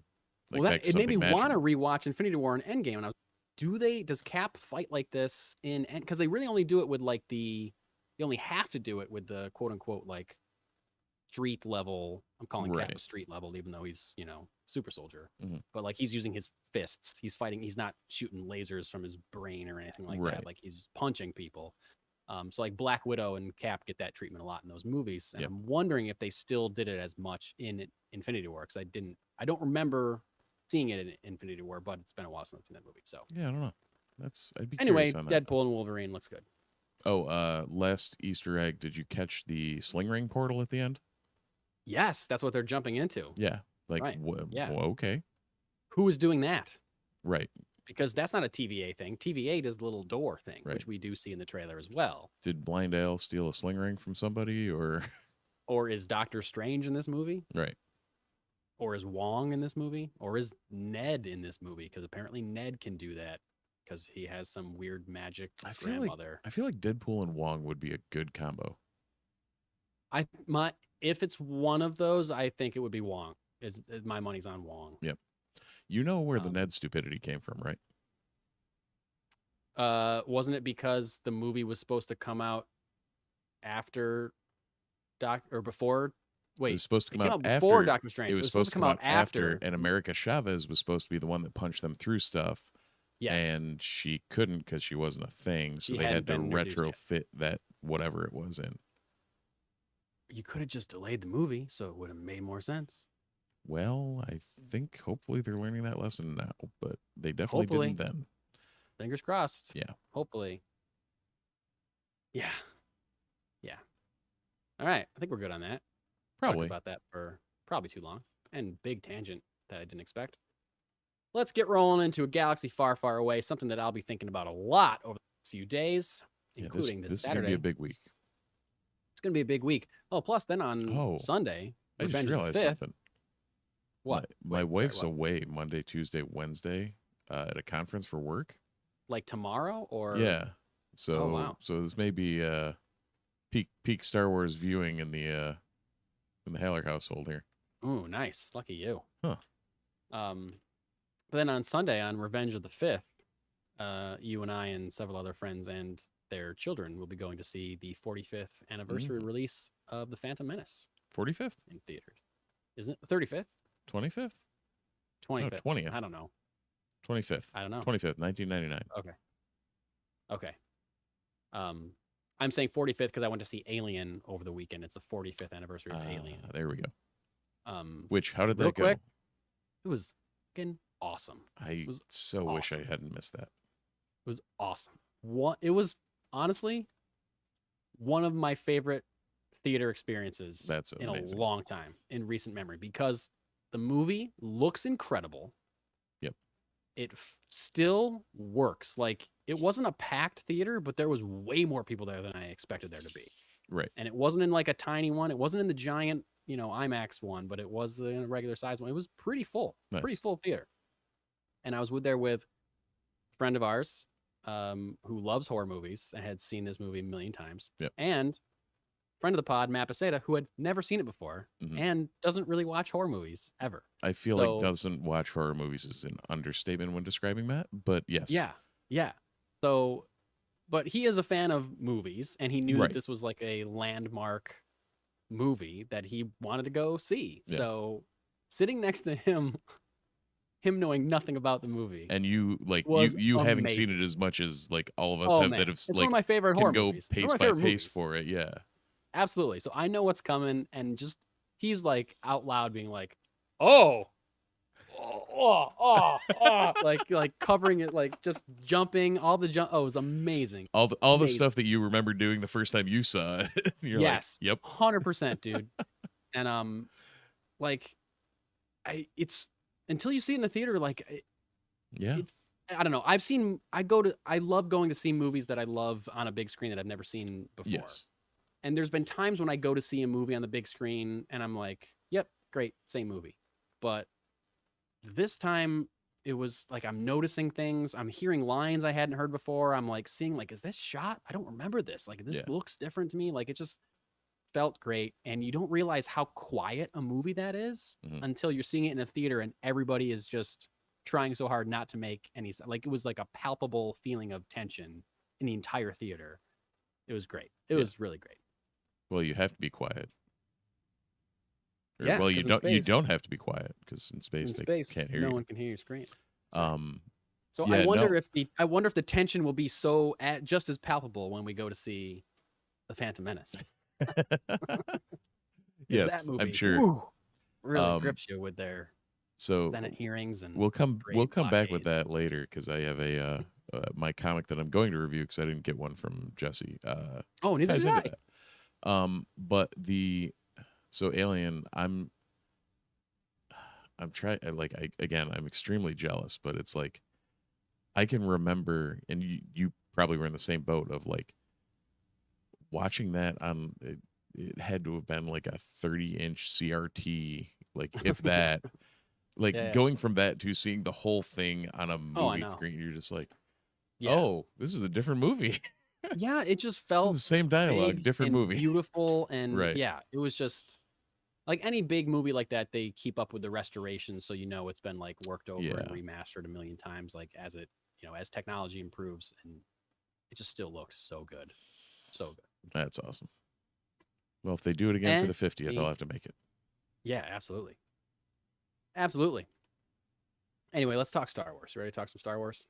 [SPEAKER 2] It made me want to rewatch Infinity War and Endgame, and I was does Cap fight like this because they really only do it with they only have to do it with the quote unquote street level. I'm calling Cap a street level, even though he's super soldier. But he's using his fists. He's fighting. He's not shooting lasers from his brain or anything like that. Like he's just punching people. So Black Widow and Cap get that treatment a lot in those movies. And I'm wondering if they still did it as much in Infinity War, because I don't remember seeing it in Infinity War, but it's been a while since I've seen that movie. So
[SPEAKER 3] yeah, I don't know. I'd be
[SPEAKER 2] anyway.
[SPEAKER 3] Curious on that,
[SPEAKER 2] Deadpool and Wolverine looks good.
[SPEAKER 3] Oh, last Easter egg. Did you catch the sling ring portal at the end?
[SPEAKER 2] Yes, that's what they're jumping into.
[SPEAKER 3] Yeah. Okay.
[SPEAKER 2] Who is doing that?
[SPEAKER 3] Right.
[SPEAKER 2] Because that's not a TVA thing. TVA does the little door thing, which we do see in the trailer as well.
[SPEAKER 3] Did Blind Ale steal a sling ring from somebody, or?
[SPEAKER 2] Or is Doctor Strange in this movie?
[SPEAKER 3] Right.
[SPEAKER 2] Or is Wong in this movie? Or is Ned in this movie? Because apparently Ned can do that because he has some weird magic grandmother.
[SPEAKER 3] I feel like Deadpool and Wong would be a good combo.
[SPEAKER 2] If it's one of those, I think it would be Wong. Is my money's on Wong.
[SPEAKER 3] Yep. You know where the Ned stupidity came from, right?
[SPEAKER 2] Wasn't it because the movie was supposed to come out after before? Wait,
[SPEAKER 3] it was supposed to come out
[SPEAKER 2] before
[SPEAKER 3] after
[SPEAKER 2] Doctor Strange.
[SPEAKER 3] It was supposed to come out after, and America Chavez was supposed to be the one that punched them through stuff.
[SPEAKER 2] Yes.
[SPEAKER 3] And she couldn't because she wasn't a thing, so
[SPEAKER 2] She
[SPEAKER 3] they had
[SPEAKER 2] hadn't
[SPEAKER 3] to
[SPEAKER 2] been introduced yet.
[SPEAKER 3] retrofit that whatever it was in.
[SPEAKER 2] You could have just delayed the movie, so it would have made more sense.
[SPEAKER 3] Well, I think hopefully they're learning that lesson now, but they definitely didn't then.
[SPEAKER 2] Fingers crossed.
[SPEAKER 3] Yeah.
[SPEAKER 2] Hopefully. Yeah. Yeah. All right. I think we're good on that.
[SPEAKER 3] Probably.
[SPEAKER 2] Talked about that for probably too long. And big tangent that I didn't expect. Let's get rolling into a galaxy far, far away. Something that I'll be thinking about a lot over the next few days, including this Saturday.
[SPEAKER 3] This is going to be a big week.
[SPEAKER 2] It's going to be a big week. Oh, plus then on Sunday,
[SPEAKER 3] I just
[SPEAKER 2] Revenge
[SPEAKER 3] realized
[SPEAKER 2] of the 5th.
[SPEAKER 3] something.
[SPEAKER 2] What?
[SPEAKER 3] My wife's away Monday, Tuesday, Wednesday at a conference for work.
[SPEAKER 2] Like tomorrow or?
[SPEAKER 3] Yeah. So,
[SPEAKER 2] oh, wow.
[SPEAKER 3] So this may be peak Star Wars viewing in the Haller household here.
[SPEAKER 2] Ooh, nice. Lucky you.
[SPEAKER 3] Huh.
[SPEAKER 2] But then on Sunday, on Revenge of the 5th, you and I and several other friends and their children will be going to see the 45th anniversary release of The Phantom Menace.
[SPEAKER 3] 45th?
[SPEAKER 2] In theaters. Isn't it the 35th?
[SPEAKER 3] 25th?
[SPEAKER 2] 25th.
[SPEAKER 3] No, 20th.
[SPEAKER 2] I don't know.
[SPEAKER 3] 25th.
[SPEAKER 2] I don't know.
[SPEAKER 3] 25th, 1999.
[SPEAKER 2] Okay. I'm saying 45th because I went to see Alien over the weekend. It's the 45th anniversary of Alien.
[SPEAKER 3] There we go. Which, how did
[SPEAKER 2] real
[SPEAKER 3] that go?
[SPEAKER 2] quick, it was fucking awesome.
[SPEAKER 3] I so wish I hadn't missed that.
[SPEAKER 2] It was awesome. It was honestly one of my favorite theater experiences in a long time in recent memory because the movie looks incredible.
[SPEAKER 3] Yep.
[SPEAKER 2] It still works. Like it wasn't a packed theater, but there was way more people there than I expected there to be.
[SPEAKER 3] Right.
[SPEAKER 2] And it wasn't in like a tiny one. It wasn't in the giant, IMAX one, but it was in a regular size one. It was pretty full.
[SPEAKER 3] Nice.
[SPEAKER 2] Pretty full theater. And I was there with a friend of ours who loves horror movies and had seen this movie a million times.
[SPEAKER 3] Yep.
[SPEAKER 2] And friend of the pod, Matt Paseda, who had never seen it before and doesn't really watch horror movies ever.
[SPEAKER 3] I feel like doesn't watch horror movies is an understatement when describing Matt, but yes.
[SPEAKER 2] Yeah. So, but he is a fan of movies and he knew that this was like a landmark movie that he wanted to go see. Yeah. So sitting next to him knowing nothing about the movie.
[SPEAKER 3] And you having seen it as much as like all of us that have
[SPEAKER 2] it's one of my favorite horror movies.
[SPEAKER 3] Pace by pace for it. Yeah.
[SPEAKER 2] Absolutely. So I know what's coming and just he's like out loud being like, like covering it, like just jumping all the jump. Oh, it was amazing.
[SPEAKER 3] All the stuff that you remember doing the first time you saw it. You're
[SPEAKER 2] yes.
[SPEAKER 3] Like, yep.
[SPEAKER 2] 100%, dude. And it's until you see it in the theater, like I don't know. I love going to see movies that I love on a big screen that I've never seen before.
[SPEAKER 3] Yes.
[SPEAKER 2] And there's been times when I go to see a movie on the big screen and I'm like, yep, great, same movie. But this time it was like I'm noticing things. I'm hearing lines I hadn't heard before. I'm like seeing like, is this shot? I don't remember this. Like this looks different to me. Like it just felt great. And you don't realize how quiet a movie that is until you're seeing it in a theater and everybody is just trying so hard not to make any like it was like a palpable feeling of tension in the entire theater. It was great. It was really great.
[SPEAKER 3] Well, you have to be quiet.
[SPEAKER 2] Yeah,
[SPEAKER 3] well, you don't have to be quiet because in space they can't hear you.
[SPEAKER 2] No one can hear you scream. So
[SPEAKER 3] yeah,
[SPEAKER 2] I wonder if the tension will be just as palpable when we go to see The Phantom Menace.
[SPEAKER 3] Yes,
[SPEAKER 2] that movie,
[SPEAKER 3] I'm sure.
[SPEAKER 2] Really grips you with their Senate hearings and
[SPEAKER 3] we'll come back with that later because I have a my comic that I'm going to review because I didn't get one from Jesse.
[SPEAKER 2] Neither did I.
[SPEAKER 3] But so Alien, I'm trying I'm extremely jealous, but it's like I can remember, and you probably were in the same boat of like watching that on it had to have been like a 30-inch CRT, like if that. Like
[SPEAKER 2] Yeah.
[SPEAKER 3] going from that to seeing the whole thing on a
[SPEAKER 2] Oh, I
[SPEAKER 3] movie
[SPEAKER 2] know.
[SPEAKER 3] screen, you're just like,
[SPEAKER 2] Yeah.
[SPEAKER 3] oh, this is a different movie.
[SPEAKER 2] Yeah, it just
[SPEAKER 3] This is
[SPEAKER 2] felt
[SPEAKER 3] the same dialogue,
[SPEAKER 2] big
[SPEAKER 3] different
[SPEAKER 2] and
[SPEAKER 3] movie.
[SPEAKER 2] beautiful, and
[SPEAKER 3] Right.
[SPEAKER 2] yeah, it was just like any big movie like that. They keep up with the restoration, so you know it's been like worked over and
[SPEAKER 3] Yeah.
[SPEAKER 2] remastered a million times. Like as it, as technology improves, and it just still looks so good, so good.
[SPEAKER 3] That's awesome. Well, if they do it again for the 50th, I'll have to make it.
[SPEAKER 2] Yeah, absolutely, absolutely. Anyway, let's talk Star Wars. You ready to talk some Star Wars?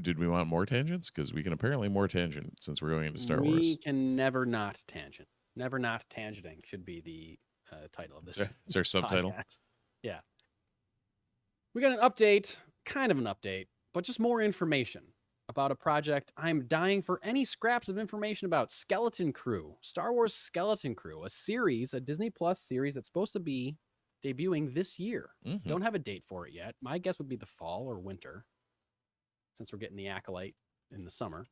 [SPEAKER 3] Did we want more tangents? Because we can apparently more tangent since we're going into Star Wars.
[SPEAKER 2] We can never not tangent. Never not tangenting should be the title of this.
[SPEAKER 3] It's our subtitle.
[SPEAKER 2] Podcast. Yeah. We got an update, kind of an update, but just more information about a project I'm dying for any scraps of information about. Skeleton Crew, Star Wars Skeleton Crew, a series, a Disney Plus series that's supposed to be debuting this year.
[SPEAKER 3] Mm-hmm.
[SPEAKER 2] Don't have a date for it yet. My guess would be the fall or winter, since we're getting the Acolyte in the summer.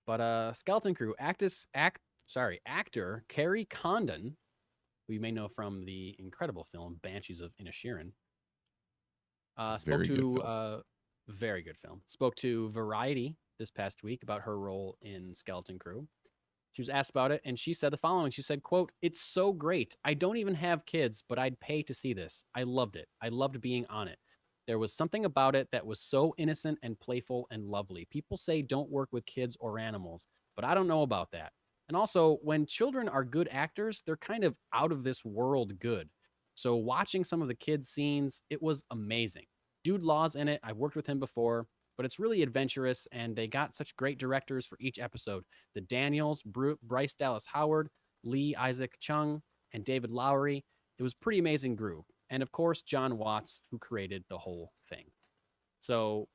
[SPEAKER 2] But Skeleton Crew, actor Kerry Condon, who you may know from the incredible film Banshees of Inisherin, very good film. Spoke to Variety this past week about her role in Skeleton Crew. She was asked about it, and she said the following. She said, quote, "It's so great. I don't even have kids, but I'd pay to see this. I loved it. I loved being on it. There was something about it that was so innocent and playful and lovely. People say don't work with kids or animals, but I don't know about that. And also, when children are good actors, they're kind of out of this world good. So watching some of the kids' scenes, it was amazing. Jude Law's in it. I've worked with him before, but it's really adventurous, and they got such great directors for each episode. The Daniels, Bryce Dallas Howard, Lee Isaac Chung, and David Lowery. It was pretty amazing group. And of course, John Watts, who created the whole thing. So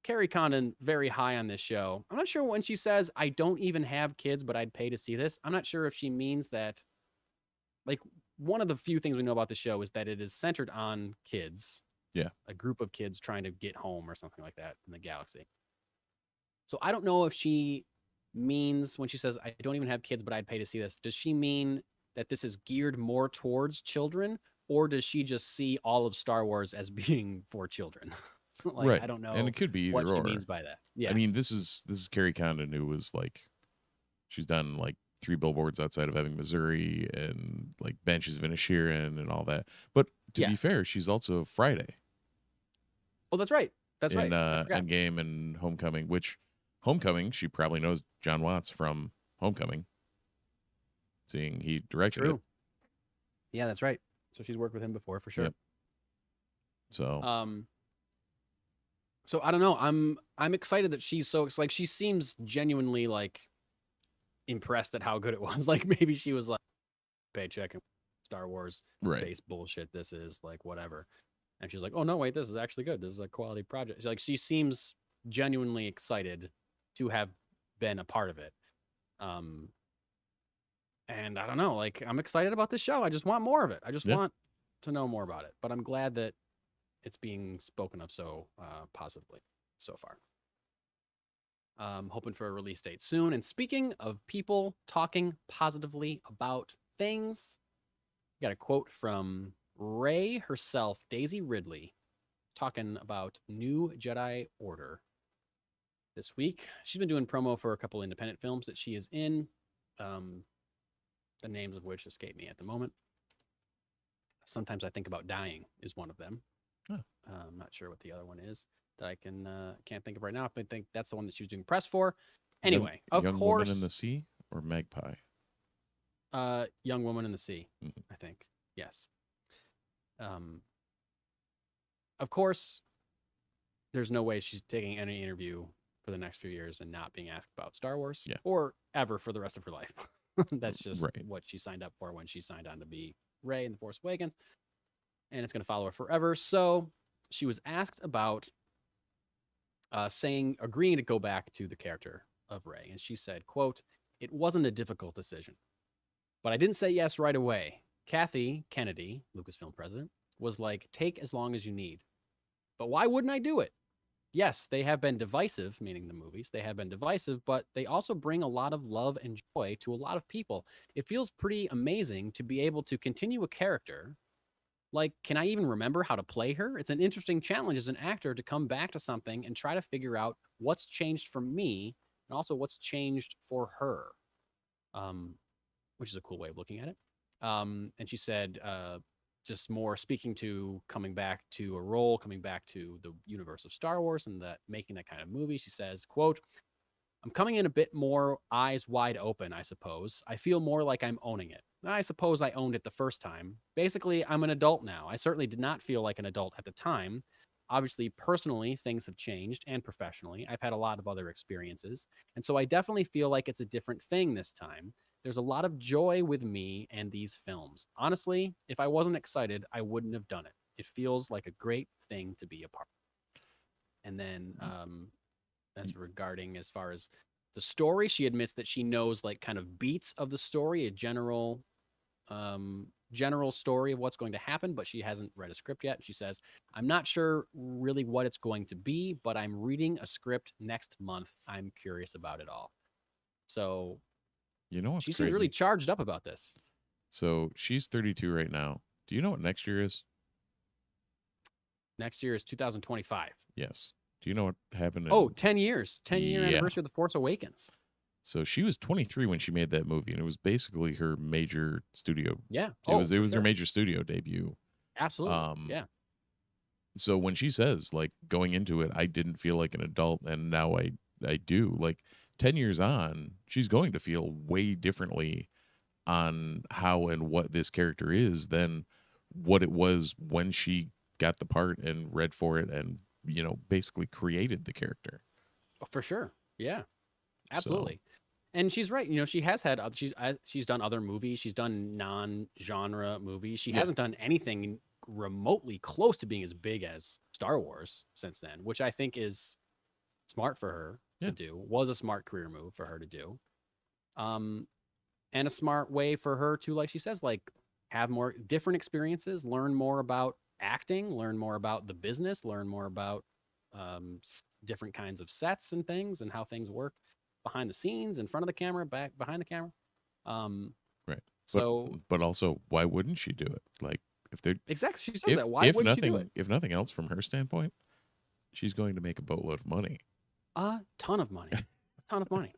[SPEAKER 2] Kerry Condon, very high on this show. I'm not sure when she says, I don't even have kids, but I'd pay to see this. I'm not sure if she means that, like, one of the few things we know about the show is that it is centered on kids.
[SPEAKER 3] Yeah.
[SPEAKER 2] A group of kids trying to get home or something like that in the galaxy. So I don't know if she means when she says, I don't even have kids, but I'd pay to see this. Does she mean that this is geared more towards children, or does she just see all of Star Wars as being for children? Like,
[SPEAKER 3] right.
[SPEAKER 2] I don't know.
[SPEAKER 3] And it could be either
[SPEAKER 2] what
[SPEAKER 3] or.
[SPEAKER 2] she means by that. Yeah.
[SPEAKER 3] I mean, this is Kerry Condon, who was like, she's done like 3 billboards outside of Ebbing, Missouri, and like Banshees of Inisherin and all that. But to be fair, she's also Friday.
[SPEAKER 2] Oh, that's right. That's right.
[SPEAKER 3] Endgame and Homecoming, which Homecoming, she probably knows John Watts from Homecoming, seeing he directed it.
[SPEAKER 2] Yeah, that's right. So she's worked with him before for sure.
[SPEAKER 3] Yep. So
[SPEAKER 2] so I don't know. I'm excited that she's so, like, she seems genuinely like impressed at how good it was. Like maybe she was like, paycheck and Star Wars face bullshit. This is like whatever. And she's like, oh no, wait, this is actually good. This is a quality project. She's like, she seems genuinely excited to have been a part of it. And I don't know, like, I'm excited about this show. I just want more of it. I just want to know more about it. But I'm glad that it's being spoken of so positively so far. Hoping for a release date soon. And speaking of people talking positively about things, we got a quote from Rey herself, Daisy Ridley, talking about New Jedi Order this week. She's been doing promo for a couple independent films that she is in, the names of which escape me at the moment. Sometimes I Think About Dying is one of them. I'm not sure what the other one is that I can't think of right now. But I think that's the one that she was doing press for. Anyway, of
[SPEAKER 3] Young
[SPEAKER 2] course,
[SPEAKER 3] Woman in the Sea or Magpie?
[SPEAKER 2] Young Woman in the Sea, I think. Yes. Of course, there's no way she's taking any interview for the next few years and not being asked about Star Wars or ever for the rest of her life. That's just what she signed up for when she signed on to be Rey in The Force Awakens. And it's going to follow her forever. So she was asked about agreeing to go back to the character of Rey. And she said, quote, "It wasn't a difficult decision, but I didn't say yes right away. Kathy Kennedy, Lucasfilm president, was like, take as long as you need. But why wouldn't I do it? yes, they have been divisive, meaning the movies, they have been divisive, but they also bring a lot of love and joy to a lot of people. It feels pretty amazing to be able to continue a character. Like, can I even remember how to play her? It's an interesting challenge as an actor to come back to something and try to figure out what's changed for me and also what's changed for her, which is a cool way of looking at it. And she said, just more speaking to coming back to a role, coming back to the universe of Star Wars and that making that kind of movie. She says, quote, I'm coming in a bit more eyes wide open, I suppose. I feel more like I'm owning it. I suppose I owned it the first time. Basically, I'm an adult now. I certainly did not feel like an adult at the time. Obviously, personally, things have changed, and professionally, I've had a lot of other experiences. And so I definitely feel like it's a different thing this time. There's a lot of joy with me and these films. Honestly, if I wasn't excited, I wouldn't have done it. It feels like a great thing to be a part of. And then, as regarding as far as the story, she admits that she knows like kind of beats of the story, a general story of what's going to happen, but she hasn't read a script yet. She says, I'm not sure really what it's going to be, but I'm reading a script next month. I'm curious about it all. So
[SPEAKER 3] You know what's
[SPEAKER 2] she
[SPEAKER 3] crazy?
[SPEAKER 2] seems really charged up about this.
[SPEAKER 3] So she's 32 right now. Do you know what next year is?
[SPEAKER 2] Next year is 2025.
[SPEAKER 3] Yes. Do you know what happened?
[SPEAKER 2] 10 years. 10-year
[SPEAKER 3] Yeah.
[SPEAKER 2] anniversary of The Force Awakens.
[SPEAKER 3] So she was 23 when she made that movie, and it was basically her major studio.
[SPEAKER 2] Yeah.
[SPEAKER 3] It was
[SPEAKER 2] for
[SPEAKER 3] her
[SPEAKER 2] sure.
[SPEAKER 3] major studio debut.
[SPEAKER 2] Absolutely. Yeah.
[SPEAKER 3] So when she says, like, going into it, I didn't feel like an adult, and now I do. Like, 10 years on, she's going to feel way differently on how and what this character is than what it was when she got the part and read for it and, you know, basically created the character.
[SPEAKER 2] For sure. Yeah. Absolutely. And she's right. You know, she has had she's done other movies. She's done non-genre movies. She hasn't done anything remotely close to being as big as Star Wars since then, which I think is smart for her to do. Was a smart career move for her to do. And a smart way for her to, like she says, like have more different experiences, learn more about acting, learn more about the business, learn more about different kinds of sets and things and how things work behind the scenes, in front of the camera, back behind the camera.
[SPEAKER 3] Right.
[SPEAKER 2] So,
[SPEAKER 3] but also, why wouldn't she do it? Like, if they're
[SPEAKER 2] exactly, she says that. Why wouldn't she do it?
[SPEAKER 3] If nothing else, from her standpoint, she's going to make a boatload of money.
[SPEAKER 2] A ton of money. A ton of money.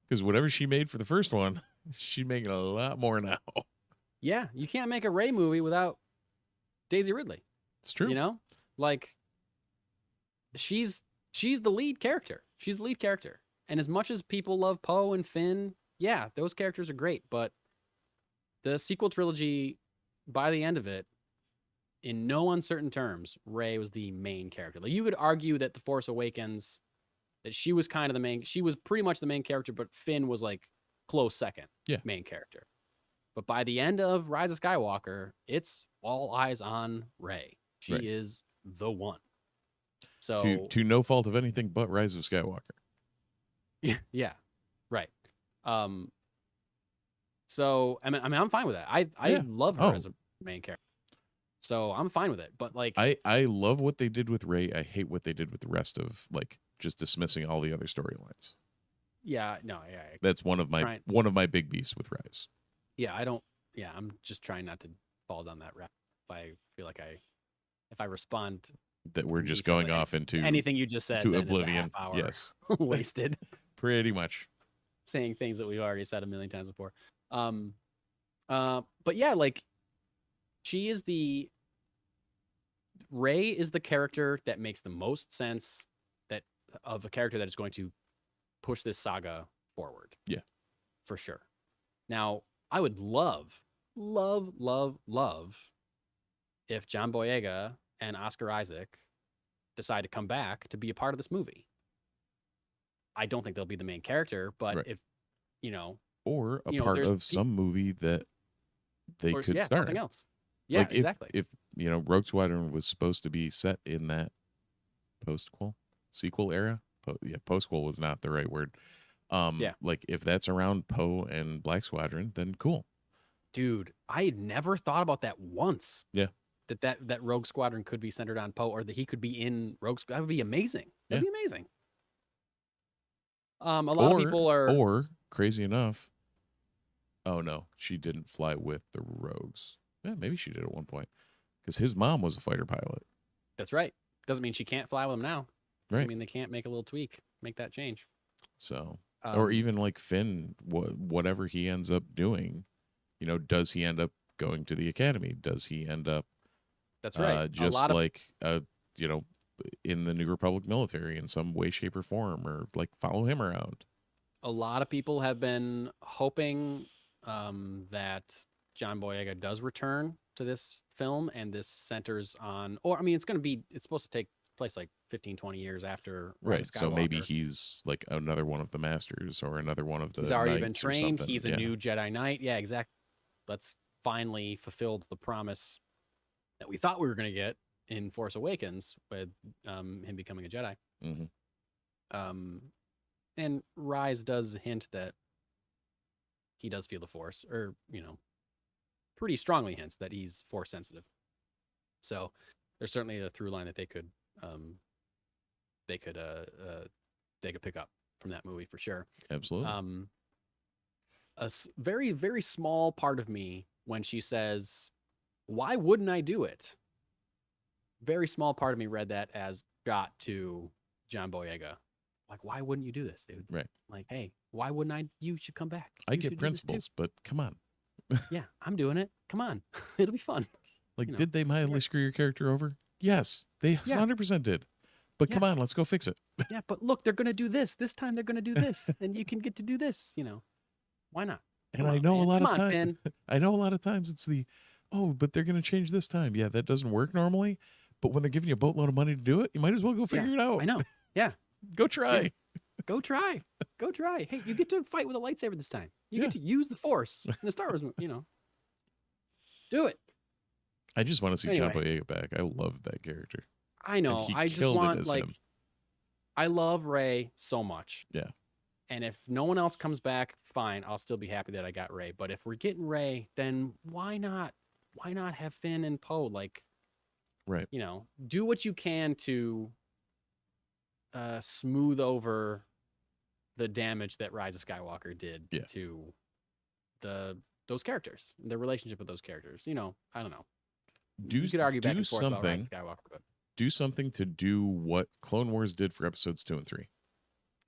[SPEAKER 3] Because whatever she made for the first one, she's making a lot more now.
[SPEAKER 2] Yeah, you can't make a Rey movie without Daisy Ridley.
[SPEAKER 3] It's true.
[SPEAKER 2] You know, like she's the lead character. She's the lead character. And as much as people love Poe and Finn, yeah, those characters are great. But the sequel trilogy, by the end of it, in no uncertain terms, Rey was the main character. Like, you could argue that The Force Awakens, that she was kind of the main, she was pretty much the main character, but Finn was like close second main character. But by the end of Rise of Skywalker, it's all eyes on Rey. She is the one. So
[SPEAKER 3] to no fault of anything but Rise of Skywalker.
[SPEAKER 2] Yeah, right. So I mean, I'm fine with that. I love her as a main character, so I'm fine with it. But like,
[SPEAKER 3] I love what they did with Rey. I hate what they did with the rest of, like, just dismissing all the other storylines.
[SPEAKER 2] Yeah, no, yeah.
[SPEAKER 3] That's one of my big beefs with Rise.
[SPEAKER 2] Yeah, I don't. Yeah, I'm just trying not to fall down that rabbit. If I feel like if I respond
[SPEAKER 3] that we're just going off into
[SPEAKER 2] anything you just said
[SPEAKER 3] to oblivion. Yes,
[SPEAKER 2] wasted.
[SPEAKER 3] Pretty much
[SPEAKER 2] saying things that we've already said a million times before. But yeah, like Rey is the character that makes the most sense of a character that is going to push this saga forward.
[SPEAKER 3] Yeah,
[SPEAKER 2] for sure. Now, I would love if John Boyega and Oscar Isaac decide to come back to be a part of this movie. I don't think they'll be the main character, but if, you know,
[SPEAKER 3] or a part of some movie that they could start.
[SPEAKER 2] Something else. Yeah,
[SPEAKER 3] like
[SPEAKER 2] exactly.
[SPEAKER 3] If you know, Rogue Squadron was supposed to be set in that sequel era. Postquel was not the right word. Like, if that's around Poe and Black Squadron, then cool.
[SPEAKER 2] Dude, I had never thought about that once.
[SPEAKER 3] Yeah.
[SPEAKER 2] that Rogue Squadron could be centered on Poe, or that he could be in Rogue Squadron. That would be amazing. That'd be amazing. A lot of people are...
[SPEAKER 3] Or, crazy enough, oh no, she didn't fly with the Rogues. Yeah, maybe she did at one point. Because his mom was a fighter pilot.
[SPEAKER 2] That's right. Doesn't mean she can't fly with him now. Doesn't
[SPEAKER 3] Right.
[SPEAKER 2] mean they can't make a little tweak, make that change.
[SPEAKER 3] So, or even like Finn, whatever he ends up doing, you know, does he end up going to the academy? Does he end up...
[SPEAKER 2] That's right.
[SPEAKER 3] Just you know, in the New Republic military in some way, shape, or form, or like follow him around.
[SPEAKER 2] A lot of people have been hoping that John Boyega does return to this film, and this centers on, or I mean, it's supposed to take place like 15, 20 years after Rise of Skywalker.
[SPEAKER 3] So maybe he's like another one of the masters or another one of the...
[SPEAKER 2] He's already been
[SPEAKER 3] knights or
[SPEAKER 2] trained.
[SPEAKER 3] something.
[SPEAKER 2] He's a new Jedi Knight. Yeah, exactly. Let's finally fulfill the promise that we thought we were going to get in Force Awakens with him becoming a Jedi.
[SPEAKER 3] Mm-hmm.
[SPEAKER 2] And Rise does hint that he does feel the Force, or, you know, pretty strongly hints that he's Force sensitive. So there's certainly a through line that they could pick up from that movie for sure.
[SPEAKER 3] Absolutely.
[SPEAKER 2] A very, very small part of me, when she says, "Why wouldn't I do it?" Very small part of me read that as shot to John Boyega. Like, why wouldn't you do this, dude?
[SPEAKER 3] Right.
[SPEAKER 2] Like, hey, why wouldn't I? You should come back.
[SPEAKER 3] I get principles, but come on.
[SPEAKER 2] Yeah, I'm doing it. Come on. It'll be fun.
[SPEAKER 3] Like, did they mildly screw your character over? Yes, they 100% did. But come on, let's go fix it.
[SPEAKER 2] Yeah, but look, they're going to do this. This time they're going to do this, and you can get to do this, you know. Why not?
[SPEAKER 3] And I know a lot of times, I know a lot of times it's but they're going to change this time. Yeah, that doesn't work normally. But when they're giving you a boatload of money to do it, you might as well go figure it out.
[SPEAKER 2] I know. Yeah.
[SPEAKER 3] Go try.
[SPEAKER 2] Yeah. Go try. Go try. Hey, you get to fight with a lightsaber this time. You get to use the Force in the Star Wars movie, you know. Do it.
[SPEAKER 3] I just want to see John Boyega back. I love that character.
[SPEAKER 2] I know. I just want, like, I love Rey so much.
[SPEAKER 3] Yeah.
[SPEAKER 2] And if no one else comes back, fine. I'll still be happy that I got Rey. But if we're getting Rey, then why not? Why not have Finn and Poe? Like,
[SPEAKER 3] right.
[SPEAKER 2] You know, do what you can to smooth over the damage that Rise of Skywalker did to those characters, their relationship with those characters. You know, I don't know. You could argue back and forth about Rise of Skywalker, but
[SPEAKER 3] do something to do what Clone Wars did for episodes 2 and 3.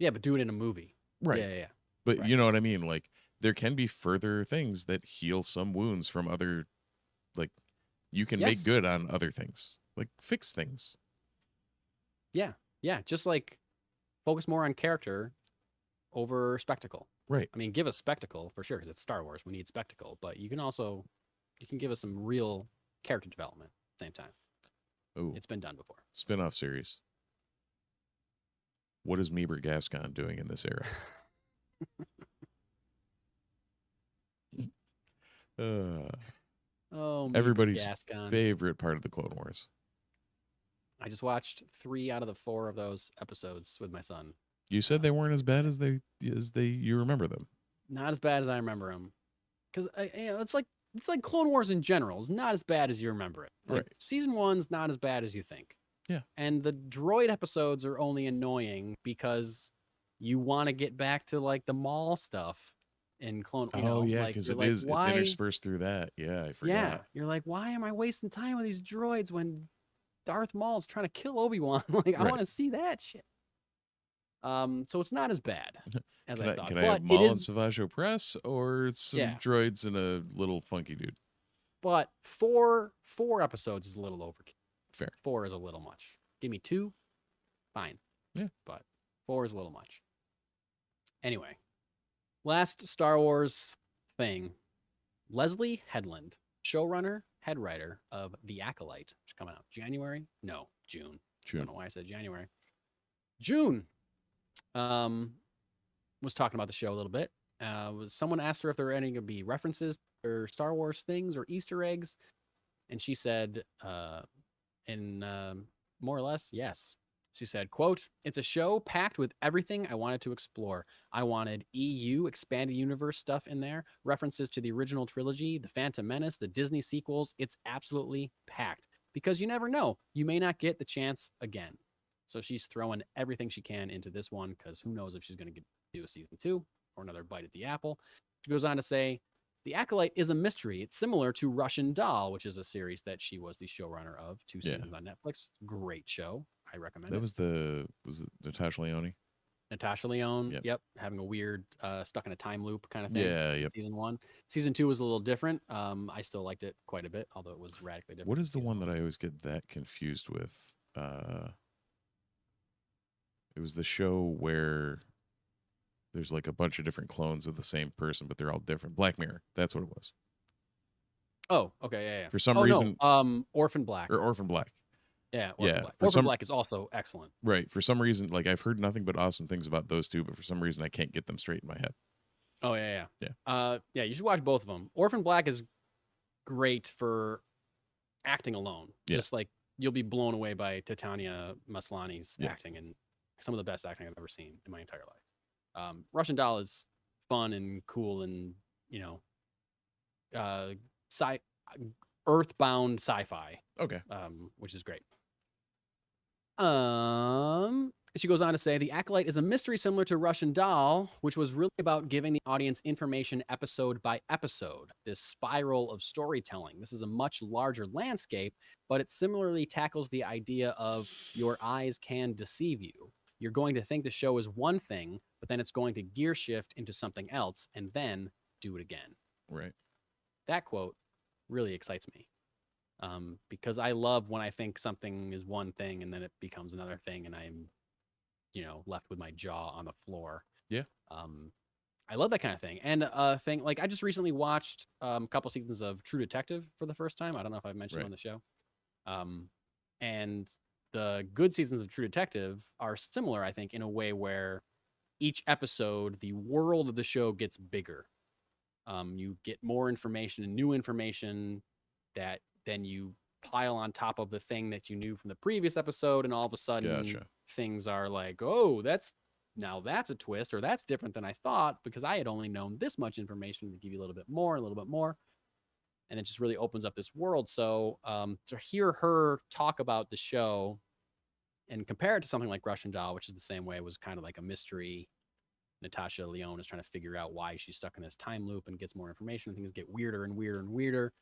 [SPEAKER 2] Yeah, but do it in a movie.
[SPEAKER 3] Right.
[SPEAKER 2] Yeah.
[SPEAKER 3] But you know what I mean? Like, there can be further things that heal some wounds from other, like, you can make good on other things. Like, fix things.
[SPEAKER 2] Yeah. Just, like, focus more on character over spectacle.
[SPEAKER 3] Right.
[SPEAKER 2] I mean, give us spectacle for sure, because it's Star Wars. We need spectacle. But you can give us some real character development at the same time.
[SPEAKER 3] Oh,
[SPEAKER 2] it's been done before.
[SPEAKER 3] Spin-off series. What is Meeber Gascon doing in this era? Everybody's favorite part of the Clone Wars.
[SPEAKER 2] I just watched 3 out of the 4 of those episodes with my son.
[SPEAKER 3] You said they weren't as bad as you remember them.
[SPEAKER 2] Not as bad as I remember them, because it's like Clone Wars in general. It's not as bad as you remember it. Like,
[SPEAKER 3] right.
[SPEAKER 2] Season 1's not as bad as you think.
[SPEAKER 3] Yeah.
[SPEAKER 2] And the droid episodes are only annoying because you want to get back to, like, the Maul stuff in Clone.
[SPEAKER 3] Because it's interspersed through that. Yeah, I forgot.
[SPEAKER 2] Yeah, you're like, why am I wasting time with these droids when Darth Maul's trying to kill Obi-Wan? Like, I want to see that shit. So it's not as bad as I thought.
[SPEAKER 3] Can I have Maul and Savage Opress, or some droids and a little funky dude?
[SPEAKER 2] But 4 episodes is a little overkill.
[SPEAKER 3] Fair.
[SPEAKER 2] 4 is a little much. Give me 2, fine.
[SPEAKER 3] Yeah.
[SPEAKER 2] But 4 is a little much. Anyway, last Star Wars thing. Leslie Headland, showrunner, head writer of The Acolyte, which is coming out January? No, June. I don't know why I said January. June. Was talking about the show a little bit. Someone asked her if there were any going to be references or Star Wars things or Easter eggs, and she said, more or less, yes. She said, quote, "It's a show packed with everything I wanted to explore. I wanted EU, expanded universe stuff in there, references to the original trilogy, the Phantom Menace, the Disney sequels. It's absolutely packed because you never know. You may not get the chance again." So she's throwing everything she can into this one because who knows if she's going to do a season 2 or another bite at the apple. She goes on to say, "The Acolyte is a mystery. It's similar to Russian Doll, which is a series that she was the showrunner of, 2 seasons on Netflix. Great show. I recommend it."
[SPEAKER 3] Was it Natasha Lyonne?
[SPEAKER 2] Natasha Lyonne,
[SPEAKER 3] Yep.
[SPEAKER 2] having a weird stuck in a time loop kind of thing.
[SPEAKER 3] Yeah, yep.
[SPEAKER 2] Season 1. Season 2 was a little different. I still liked it quite a bit, although it was radically different.
[SPEAKER 3] What is the one that I always get that confused with? It was the show where there's like a bunch of different clones of the same person, but they're all different. Black Mirror. That's what it was.
[SPEAKER 2] Oh, okay, yeah.
[SPEAKER 3] For some reason,
[SPEAKER 2] Orphan Black.
[SPEAKER 3] or Orphan Black.
[SPEAKER 2] Yeah,
[SPEAKER 3] Yeah,
[SPEAKER 2] Black. Orphan Black is also excellent.
[SPEAKER 3] Right. For some reason, like I've heard nothing but awesome things about those two, but for some reason I can't get them straight in my head.
[SPEAKER 2] Oh, yeah.
[SPEAKER 3] Yeah.
[SPEAKER 2] Yeah, you should watch both of them. Orphan Black is great for acting alone.
[SPEAKER 3] Yeah.
[SPEAKER 2] Just like you'll be blown away by Titania Maslany's
[SPEAKER 3] Yeah.
[SPEAKER 2] acting, and some of the best acting I've ever seen in my entire life. Russian Doll is fun and cool and, earthbound sci-fi.
[SPEAKER 3] Okay.
[SPEAKER 2] Which is great. She goes on to say, "The Acolyte is a mystery similar to Russian Doll, which was really about giving the audience information episode by episode, this spiral of storytelling. This is a much larger landscape, but it similarly tackles the idea of your eyes can deceive you. You're going to think the show is one thing, but then it's going to gear shift into something else and then do it again."
[SPEAKER 3] Right.
[SPEAKER 2] That quote really excites me. Because I love when I think something is one thing and then it becomes another thing and I'm, left with my jaw on the floor.
[SPEAKER 3] Yeah.
[SPEAKER 2] I love that kind of thing. And thing like I just recently watched a couple seasons of True Detective for the first time. I don't know if I've mentioned it on the show. And the good seasons of True Detective are similar, I think, in a way where each episode, the world of the show gets bigger. You get more information and new information that then you pile on top of the thing that you knew from the previous episode, and all of a sudden things are like, oh, that's a twist, or that's different than I thought because I had only known this much information to give you a little bit more, and it just really opens up this world. So to hear her talk about the show and compare it to something like Russian Doll, which is the same way, it was kind of like a mystery. Natasha Lyonne is trying to figure out why she's stuck in this time loop and gets more information, and things get weirder and weirder and weirder.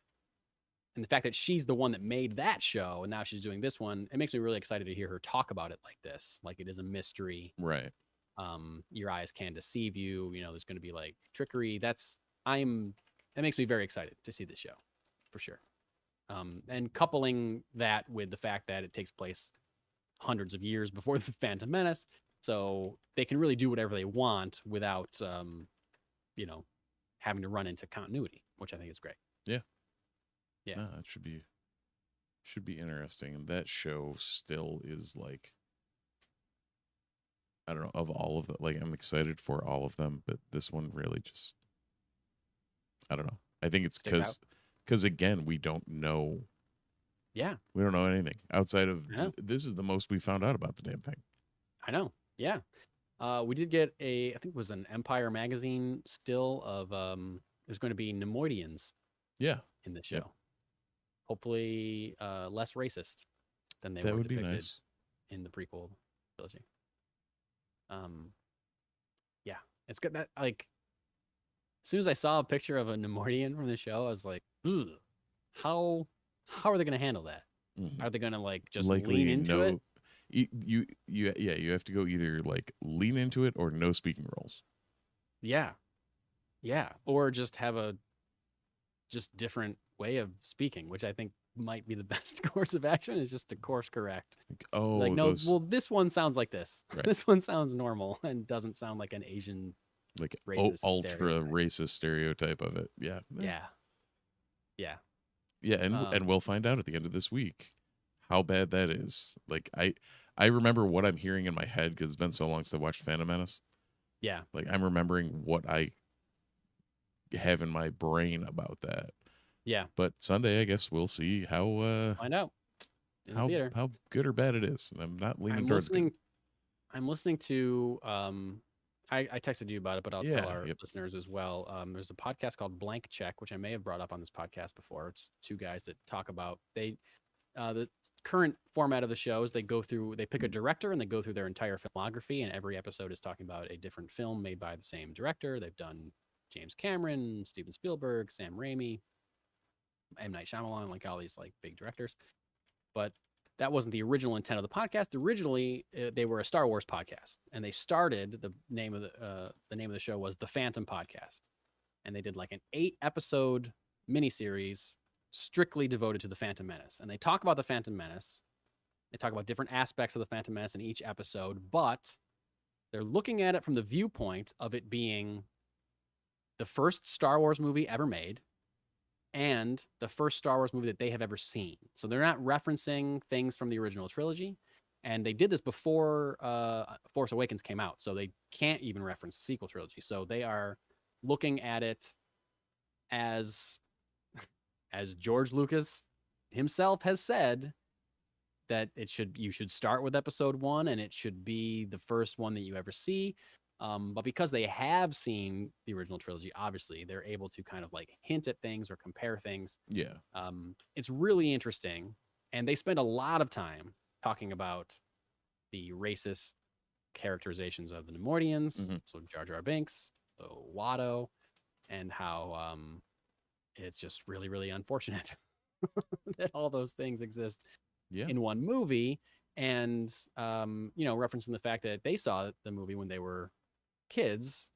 [SPEAKER 2] And the fact that she's the one that made that show and now she's doing this one, it makes me really excited to hear her talk about it like this. Like it is a mystery.
[SPEAKER 3] Right.
[SPEAKER 2] Your eyes can deceive you. There's going to be like trickery. That makes me very excited to see this show for sure. And coupling that with the fact that it takes place hundreds of years before the Phantom Menace. So they can really do whatever they want without, having to run into continuity, which I think is great.
[SPEAKER 3] Yeah.
[SPEAKER 2] Yeah.
[SPEAKER 3] No, it should be interesting. And that show still is like, I don't know, of all of them, like I'm excited for all of them, but this one really just, I don't know. I think it's because again, we don't know.
[SPEAKER 2] Yeah.
[SPEAKER 3] We don't know anything outside of this is the most we found out about the damn thing.
[SPEAKER 2] I know. Yeah. We did get I think it was an Empire magazine still of there's going to be Nemoidians.
[SPEAKER 3] Yeah.
[SPEAKER 2] In the show. Yep. Hopefully less racist than they
[SPEAKER 3] were
[SPEAKER 2] depicted
[SPEAKER 3] be nice.
[SPEAKER 2] In the prequel trilogy. Yeah. It's good that like as soon as I saw a picture of a Nemoidian from the show, I was like, ugh, how are they going to handle that? Mm-hmm. Are they going to like just lean into it?
[SPEAKER 3] You have to go either like lean into it or no speaking roles.
[SPEAKER 2] Yeah. Or just have a just different way of speaking, which I think might be the best course of action, is just to course correct. Well, this one sounds like this. Right. This one sounds normal and doesn't sound like an Asian
[SPEAKER 3] like ultra racist stereotype of it. Yeah. And we'll find out at the end of this week how bad that is. Like I remember what I'm hearing in my head because it's been so long since I watched Phantom Menace.
[SPEAKER 2] Yeah.
[SPEAKER 3] Like I'm remembering what I have in my brain about that.
[SPEAKER 2] Yeah.
[SPEAKER 3] But Sunday, I guess we'll see how
[SPEAKER 2] find out in the theater.
[SPEAKER 3] How good or bad it is. And I'm not leaning
[SPEAKER 2] I'm
[SPEAKER 3] towards
[SPEAKER 2] listening. I'm listening to. I texted you about it, but I'll tell our
[SPEAKER 3] Yep.
[SPEAKER 2] listeners as well. There's a podcast called Blank Check, which I may have brought up on this podcast before. It's two guys that talk about the current format of the show is they pick a director and they go through their entire filmography, and every episode is talking about a different film made by the same director. They've done James Cameron, Steven Spielberg, Sam Raimi, M. Night Shyamalan, like all these like big directors. But that wasn't the original intent of the podcast. Originally, they were a Star Wars podcast, and they started the name of the show was the Phantom Podcast, and they did like an 8-episode miniseries strictly devoted to the Phantom Menace. And they talk about the Phantom Menace. They talk about different aspects of the Phantom Menace in each episode, but they're looking at it from the viewpoint of it being the first Star Wars movie ever made and the first Star Wars movie that they have ever seen. So they're not referencing things from the original trilogy. And they did this before Force Awakens came out. So they can't even reference the sequel trilogy. So they are looking at it as George Lucas himself has said, that you should start with episode 1 and it should be the first one that you ever see. But because they have seen the original trilogy, obviously they're able to kind of like hint at things or compare things.
[SPEAKER 3] Yeah.
[SPEAKER 2] It's really interesting. And they spend a lot of time talking about the racist characterizations of the Nemoidians. So Jar Jar Binks, so Watto, and how it's just really, really unfortunate that all those things exist in one movie. And, referencing the fact that they saw the movie when they were kids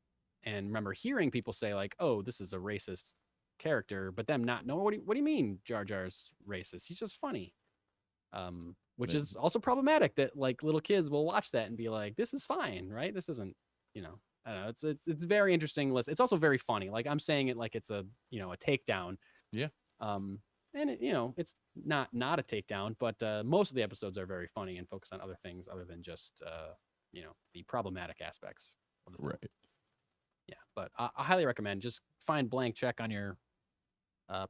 [SPEAKER 2] and remember hearing people say like, oh, this is a racist character, but them not know, what do you mean Jar Jar's racist? He's just funny. Which is also problematic that like little kids will watch that and be like, this is fine, right? This isn't, I don't know. It's very interesting list. It's also very funny. Like I'm saying it like it's a takedown.
[SPEAKER 3] Yeah.
[SPEAKER 2] And it's not a takedown, but most of the episodes are very funny and focus on other things other than just the problematic aspects of the film.
[SPEAKER 3] Right.
[SPEAKER 2] Yeah, but I highly recommend just find Blank Check on your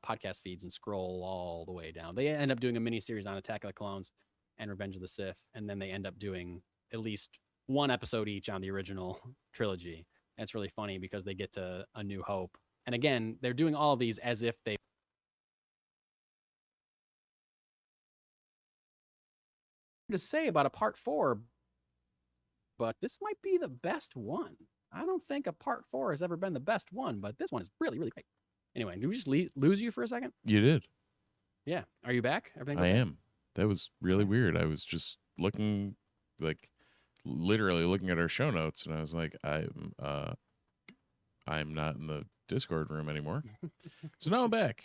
[SPEAKER 2] podcast feeds and scroll all the way down. They end up doing a mini series on Attack of the Clones and Revenge of the Sith, and then they end up doing at least one episode each on the original trilogy. And it's really funny because they get to A New Hope, and again, they're doing all of these as if they to say about a part 4, but this might be the best one. I don't think a part 4 has ever been the best one, but this one is really, really great. Anyway, did we just lose you for a second?
[SPEAKER 3] You did.
[SPEAKER 2] Yeah. Are you back?
[SPEAKER 3] I am. That was really weird. I was just looking, like, literally looking at our show notes, and I was like, I'm not in the Discord room anymore. So now I'm back.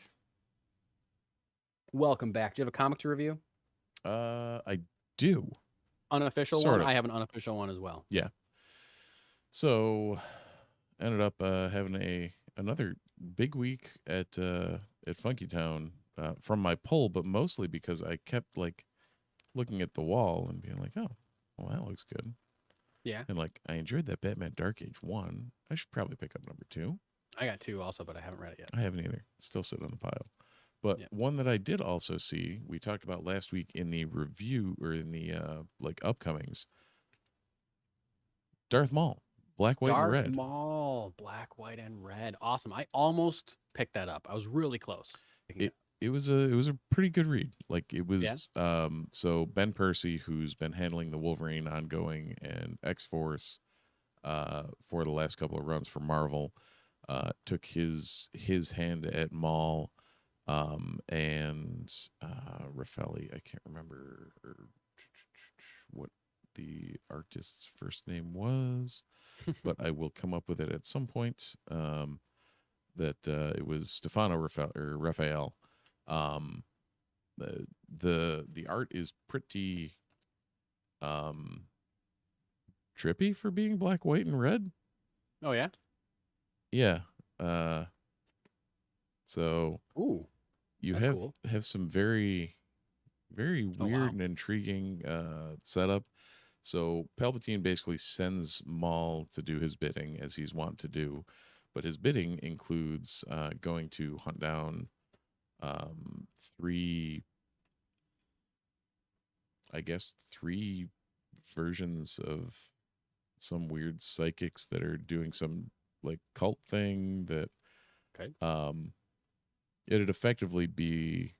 [SPEAKER 2] Welcome back. Do you have a comic to review?
[SPEAKER 3] I do.
[SPEAKER 2] Unofficial
[SPEAKER 3] Sort
[SPEAKER 2] one?
[SPEAKER 3] of.
[SPEAKER 2] I have an unofficial one as well.
[SPEAKER 3] Yeah. So ended up having another big week at Funky Town from my pull, but mostly because I kept like looking at the wall and being like, oh, well, that looks good.
[SPEAKER 2] Yeah.
[SPEAKER 3] And like I enjoyed that Batman Dark Age 1. I should probably pick up number 2.
[SPEAKER 2] I got 2 also, but I haven't read it yet.
[SPEAKER 3] I haven't either. It's still sitting on the pile. But one that I did also see, we talked about last week in the review or in the like upcomings. Darth Maul, Black, White, and Red.
[SPEAKER 2] Darth Maul, Black, White, and Red. Awesome. I almost picked that up. I was really close.
[SPEAKER 3] It was a pretty good read. Like it was so Ben Percy, who's been handling the Wolverine ongoing and X-Force for the last couple of runs for Marvel, took his hand at Maul. And Raffaelli, I can't remember what the artist's first name was, but I will come up with it at some point. That it was Stefano Raphael. The art is pretty trippy for being black, white, and red.
[SPEAKER 2] Oh yeah?
[SPEAKER 3] Yeah. So
[SPEAKER 2] ooh.
[SPEAKER 3] You have some very, very weird and intriguing setup. So Palpatine basically sends Maul to do his bidding, as he's wont to do, but his bidding includes going to hunt down 3 I guess 3 versions of some weird psychics that are doing some like cult thing that
[SPEAKER 2] Okay.
[SPEAKER 3] it'd effectively be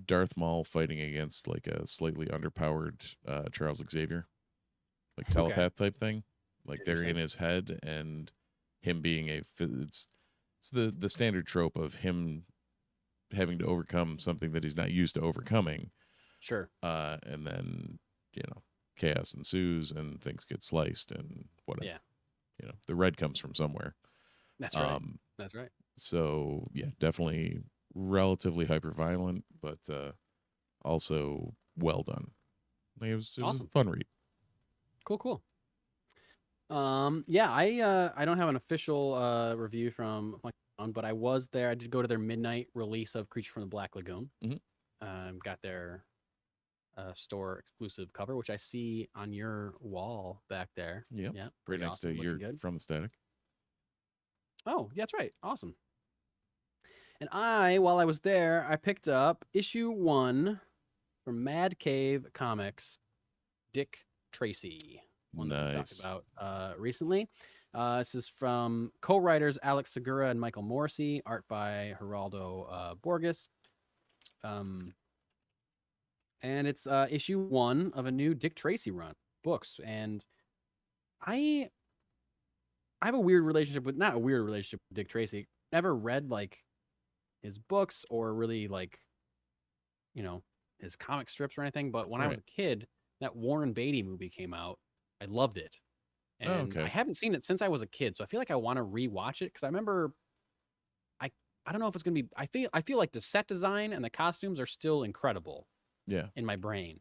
[SPEAKER 3] Darth Maul fighting against like a slightly underpowered Charles Xavier, like telepath type thing. Like they're in his head, and him being it's the standard trope of him having to overcome something that he's not used to overcoming.
[SPEAKER 2] Sure.
[SPEAKER 3] And then chaos ensues and things get sliced and whatever.
[SPEAKER 2] Yeah.
[SPEAKER 3] The red comes from somewhere.
[SPEAKER 2] That's right. That's right.
[SPEAKER 3] So yeah, definitely relatively hyper violent, but also well done. Like, it was
[SPEAKER 2] Awesome.
[SPEAKER 3] a fun read.
[SPEAKER 2] Cool. Yeah, I don't have an official review from but I was there. I did go to their midnight release of Creature from the Black Lagoon. Got their store exclusive cover, which I see on your wall back there.
[SPEAKER 3] Yep.
[SPEAKER 2] Yeah,
[SPEAKER 3] Right next to your From the Static.
[SPEAKER 2] Oh, yeah, that's right. Awesome. And while I was there, I picked up issue 1 from Mad Cave Comics, Dick Tracy. One that we talked about recently. This is from co-writers Alex Segura and Michael Morrissey, art by Geraldo Borges. And it's issue 1 of a new Dick Tracy run books. And I have a weird relationship with, not a weird relationship with Dick Tracy. Never read like his books or really like, his comic strips or anything. But when I was a kid, that Warren Beatty movie came out. I loved it. And I haven't seen it since I was a kid. So I feel like I want to rewatch it because I remember I don't know if it's going to be, I feel like the set design and the costumes are still incredible.
[SPEAKER 3] Yeah.
[SPEAKER 2] In my brain.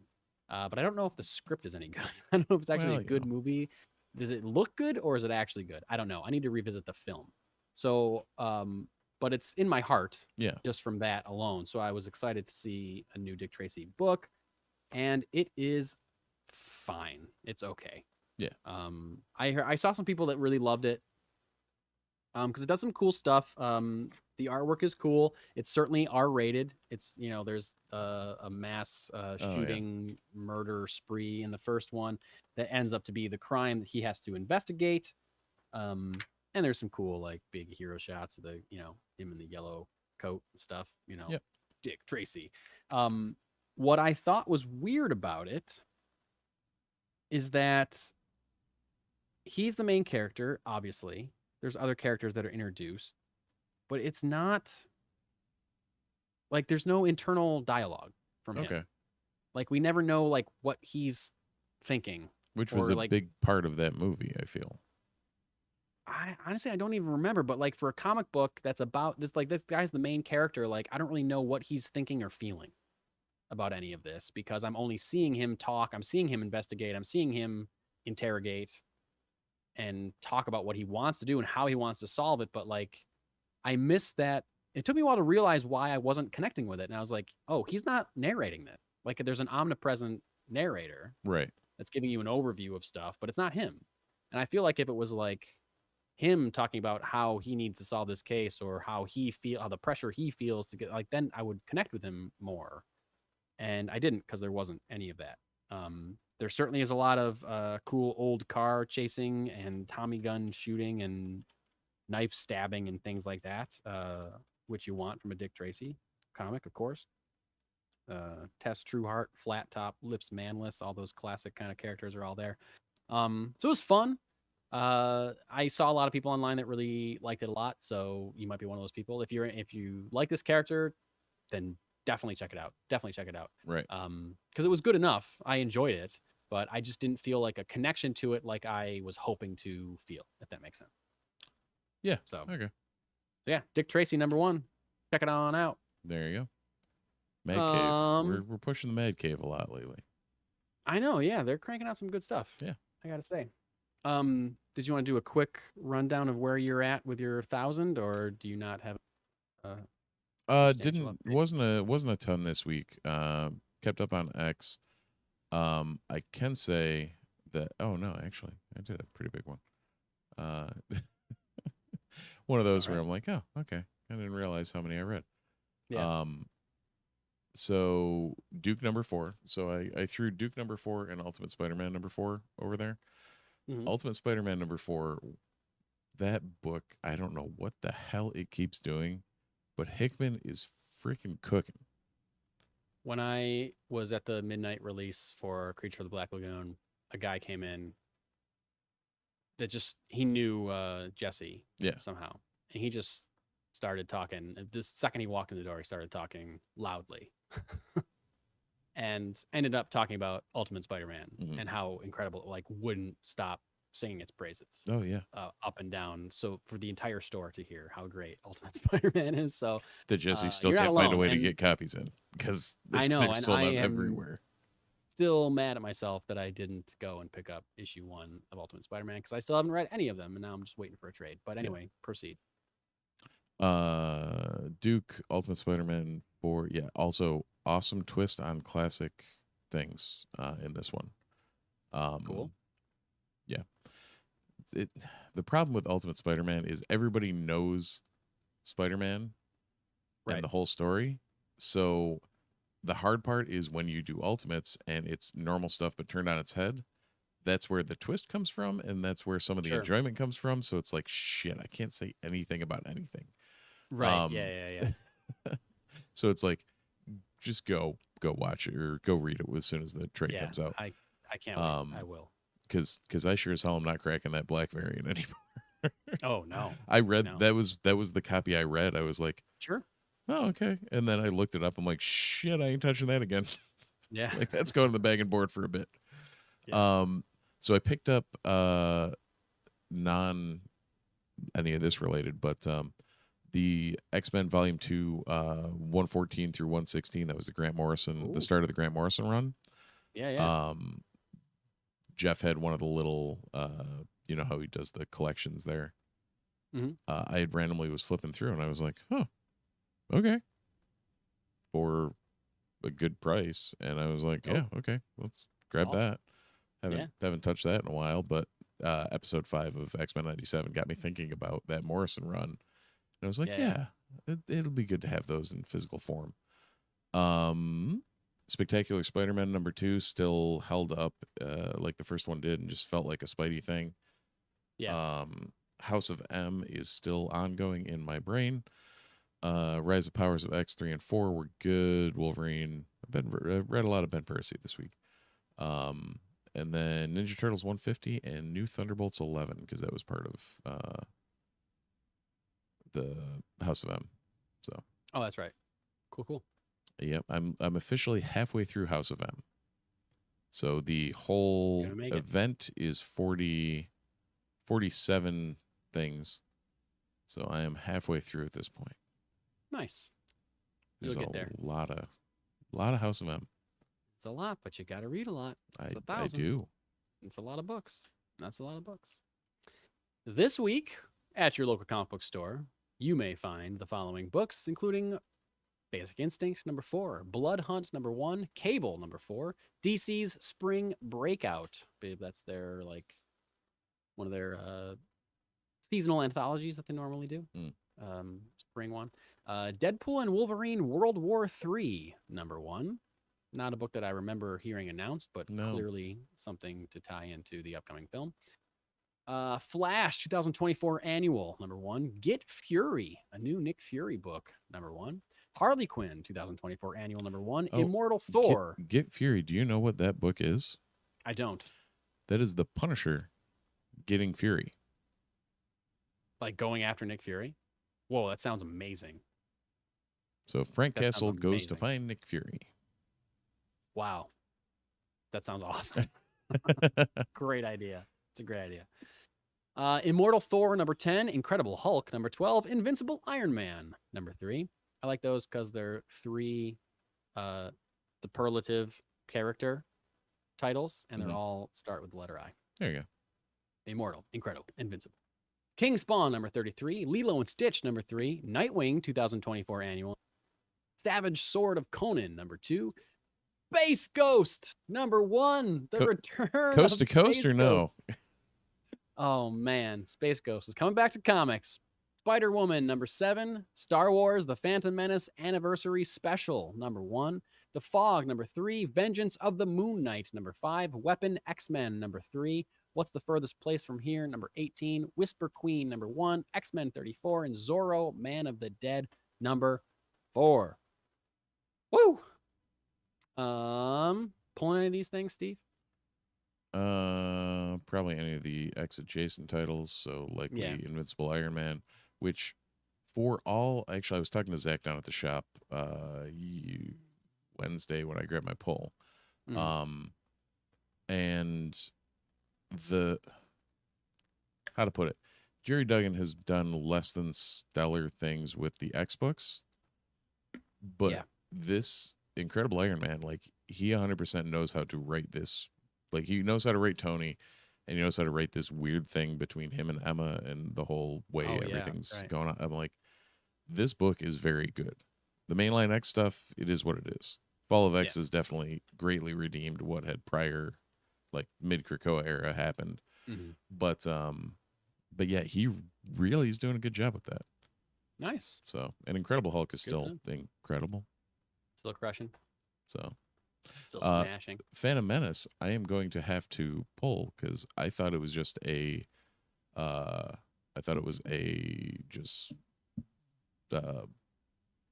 [SPEAKER 2] But I don't know if the script is any good. I don't know if it's actually a good movie. Does it look good or is it actually good? I don't know. I need to revisit the film. So, but it's in my heart.
[SPEAKER 3] Yeah.
[SPEAKER 2] Just from that alone. So I was excited to see a new Dick Tracy book, and it is fine. It's okay.
[SPEAKER 3] Yeah.
[SPEAKER 2] I saw some people that really loved it. Because it does some cool stuff. The artwork is cool. It's certainly R-rated. It's there's a mass shooting murder spree in the first one that ends up to be the crime that he has to investigate. And there's some cool like big hero shots of the him in the yellow coat and stuff. Dick Tracy. What I thought was weird about it is that he's the main character, obviously. There's other characters that are introduced, but it's not like there's no internal dialogue from him. Like we never know like what he's thinking.
[SPEAKER 3] Which was a big part of that movie, I feel.
[SPEAKER 2] I honestly, I don't even remember, but like for a comic book that's about this, like this guy's the main character. Like I don't really know what he's thinking or feeling about any of this because I'm only seeing him talk. I'm seeing him investigate. I'm seeing him interrogate and talk about what he wants to do and how he wants to solve it. But like, I missed that. It took me a while to realize why I wasn't connecting with it. And I was like, oh, he's not narrating that. Like there's an omnipresent narrator.
[SPEAKER 3] Right.
[SPEAKER 2] That's giving you an overview of stuff, but it's not him. And I feel like if it was like him talking about how he needs to solve this case or how the pressure he feels to get, like, then I would connect with him more. And I didn't because there wasn't any of that. There certainly is a lot of cool old car chasing and Tommy gun shooting and knife stabbing and things like that, which you want from a Dick Tracy comic, of course. Tess Trueheart, Flat Top, Lips Manless, all those classic kind of characters are all there. So it was fun. I saw a lot of people online that really liked it a lot, so you might be one of those people. If you like this character, then definitely check it out.
[SPEAKER 3] Right.
[SPEAKER 2] Because it was good enough. I enjoyed it, but I just didn't feel like a connection to it like I was hoping to feel, if that makes sense.
[SPEAKER 3] Yeah.
[SPEAKER 2] So
[SPEAKER 3] okay.
[SPEAKER 2] So yeah, Dick Tracy #1. Check it on out.
[SPEAKER 3] There you go. Mad Cave. We're pushing the Mad Cave a lot lately.
[SPEAKER 2] I know, yeah. They're cranking out some good stuff.
[SPEAKER 3] Yeah.
[SPEAKER 2] I gotta say. Did you want to do a quick rundown of where you're at with your 1,000, or do you not have
[SPEAKER 3] wasn't a ton this week. Kept up on X. I can say that actually I did a pretty big one. One of those where I'm like, oh, okay. I didn't realize how many I read.
[SPEAKER 2] Yeah.
[SPEAKER 3] So Duke #4. So I threw Duke #4 and Ultimate Spider-Man #4 over there.
[SPEAKER 2] Mhm.
[SPEAKER 3] Ultimate Spider-Man #4. That book, I don't know what the hell it keeps doing, but Hickman is freaking cooking.
[SPEAKER 2] When I was at the midnight release for Creature of the Black Lagoon, a guy came in that he knew Jesse
[SPEAKER 3] Yeah.
[SPEAKER 2] somehow. And he just started talking. The second he walked in the door, he started talking loudly. And ended up talking about Ultimate Spider-Man
[SPEAKER 3] Mhm.
[SPEAKER 2] and how incredible it wouldn't stop singing its praises
[SPEAKER 3] Oh yeah.
[SPEAKER 2] up and down. So for the entire store to hear how great Ultimate Spider-Man is. So
[SPEAKER 3] That Jesse still
[SPEAKER 2] you're not
[SPEAKER 3] can't find a
[SPEAKER 2] alone.
[SPEAKER 3] way to
[SPEAKER 2] And
[SPEAKER 3] get copies in because
[SPEAKER 2] I know,
[SPEAKER 3] they're
[SPEAKER 2] and
[SPEAKER 3] sold
[SPEAKER 2] I
[SPEAKER 3] out
[SPEAKER 2] am
[SPEAKER 3] everywhere.
[SPEAKER 2] still mad at myself that I didn't go and pick up issue 1 of Ultimate Spider-Man because I still haven't read any of them, and now I'm just waiting for a trade. But anyway, proceed.
[SPEAKER 3] Duke, Ultimate Spider-Man 4. Yeah, also awesome twist on classic things in this one.
[SPEAKER 2] Cool.
[SPEAKER 3] Yeah. The problem with Ultimate Spider-Man is everybody knows Spider-Man and the whole story. So the hard part is when you do Ultimates and it's normal stuff but turned on its head. That's where the twist comes from, and that's where some of the enjoyment comes from. So it's like, shit, I can't say anything about anything.
[SPEAKER 2] Right. Yeah.
[SPEAKER 3] So it's like, just go watch it or go read it as soon as the trade comes out.
[SPEAKER 2] I can't wait. I will.
[SPEAKER 3] Because I sure as hell am not cracking that black variant anymore.
[SPEAKER 2] Oh no.
[SPEAKER 3] I read that was the copy I read. I was like,
[SPEAKER 2] sure.
[SPEAKER 3] Oh, okay. And then I looked it up. I'm like, shit, I ain't touching that again.
[SPEAKER 2] Yeah.
[SPEAKER 3] Like that's going to the bag and board for a bit.
[SPEAKER 2] Yeah.
[SPEAKER 3] So I picked up non any of this related, but the X-Men Volume 2, 114 through 116. That was the Grant Morrison, the start of the Grant Morrison run.
[SPEAKER 2] Yeah.
[SPEAKER 3] Jeff had one of the little, you know how he does the collections there.
[SPEAKER 2] Mm-hmm.
[SPEAKER 3] I had randomly was flipping through, and I was like, huh, okay, for a good price. And I was like, yeah, okay, let's grab that. Haven't touched that in a while, but episode 5 of X-Men 97 got me thinking about that Morrison run. And I was like, it'll be good to have those in physical form. Spectacular Spider-Man #2 still held up like the first one did and just felt like a Spidey thing.
[SPEAKER 2] Yeah.
[SPEAKER 3] House of M is still ongoing in my brain. Rise of Powers of X 3 and 4 were good. Wolverine. I've read a lot of Ben Percy this week. And then Ninja Turtles 150 and New Thunderbolts 11 because that was part of the House of M. So.
[SPEAKER 2] Oh, that's right. Cool.
[SPEAKER 3] Yep, I'm officially halfway through House of M. So the whole event is 47 things. So I am halfway through at this point.
[SPEAKER 2] Nice.
[SPEAKER 3] There's
[SPEAKER 2] You'll get there.
[SPEAKER 3] A lot of House of M.
[SPEAKER 2] It's a lot, but you got to read a lot. It's 1,000.
[SPEAKER 3] I do.
[SPEAKER 2] It's a lot of books. That's a lot of books. This week at your local comic book store, you may find the following books, including Basic Instinct #4, Blood Hunt #1, Cable #4, DC's Spring Breakout. Babe, that's their one of their seasonal anthologies that they normally do. Spring one. Deadpool and Wolverine World War III #1. Not a book that I remember hearing announced, but clearly something to tie into the upcoming film. Flash 2024 Annual #1. Get Fury, a new Nick Fury book #1. Harley Quinn 2024 Annual #1. Immortal Thor.
[SPEAKER 3] Get Fury. Do you know what that book is?
[SPEAKER 2] I don't.
[SPEAKER 3] That is the Punisher getting Fury.
[SPEAKER 2] Like going after Nick Fury? Whoa, that sounds amazing.
[SPEAKER 3] So Frank Castle goes to find Nick Fury.
[SPEAKER 2] Wow. That sounds awesome. Great idea. It's a great idea. Immortal Thor #10, Incredible Hulk #12, Invincible Iron Man #3. I like those because they're 3 superlative character titles, and they're all start with the letter I.
[SPEAKER 3] There you go.
[SPEAKER 2] Immortal, Incredible, Invincible. King Spawn #33, Lilo and Stitch #3, Nightwing 2024 Annual, Savage Sword of Conan #2, Space Ghost #1, the return
[SPEAKER 3] Coast
[SPEAKER 2] of
[SPEAKER 3] to Coast
[SPEAKER 2] Space
[SPEAKER 3] or no?
[SPEAKER 2] Ghost. Oh man, Space Ghost is coming back to comics. Spider-Woman, number 7. Star Wars, The Phantom Menace Anniversary Special, number 1. The Fog, number 3. Vengeance of the Moon Knight, number 5. Weapon X-Men, number 3. What's the Furthest Place from Here, number 18. Whisper Queen, number 1. X-Men 34. And Zorro, Man of the Dead, number 4. Woo! Pulling any of these things, Steve?
[SPEAKER 3] Probably any of the X adjacent titles, so likely Invincible Iron Man, which actually I was talking to Zach down at the shop Wednesday when I grabbed my pull. And how to put it, Jerry Duggan has done less than stellar things with the X books, but this Incredible Iron Man, like, he 100% knows how to write this. Like, he knows how to write Tony, and he knows how to write this weird thing between him and Emma and the whole way everything's going on. I'm like, this book is very good. The mainline X stuff, it is what it is. Fall of X has definitely greatly redeemed what had prior, like, mid-Krakoa era happened. But yeah, he really is doing a good job with that.
[SPEAKER 2] Nice.
[SPEAKER 3] So, and Incredible Hulk is still incredible. Still
[SPEAKER 2] crushing.
[SPEAKER 3] So,
[SPEAKER 2] still smashing.
[SPEAKER 3] Phantom Menace, I am going to have to pull because I thought it was just I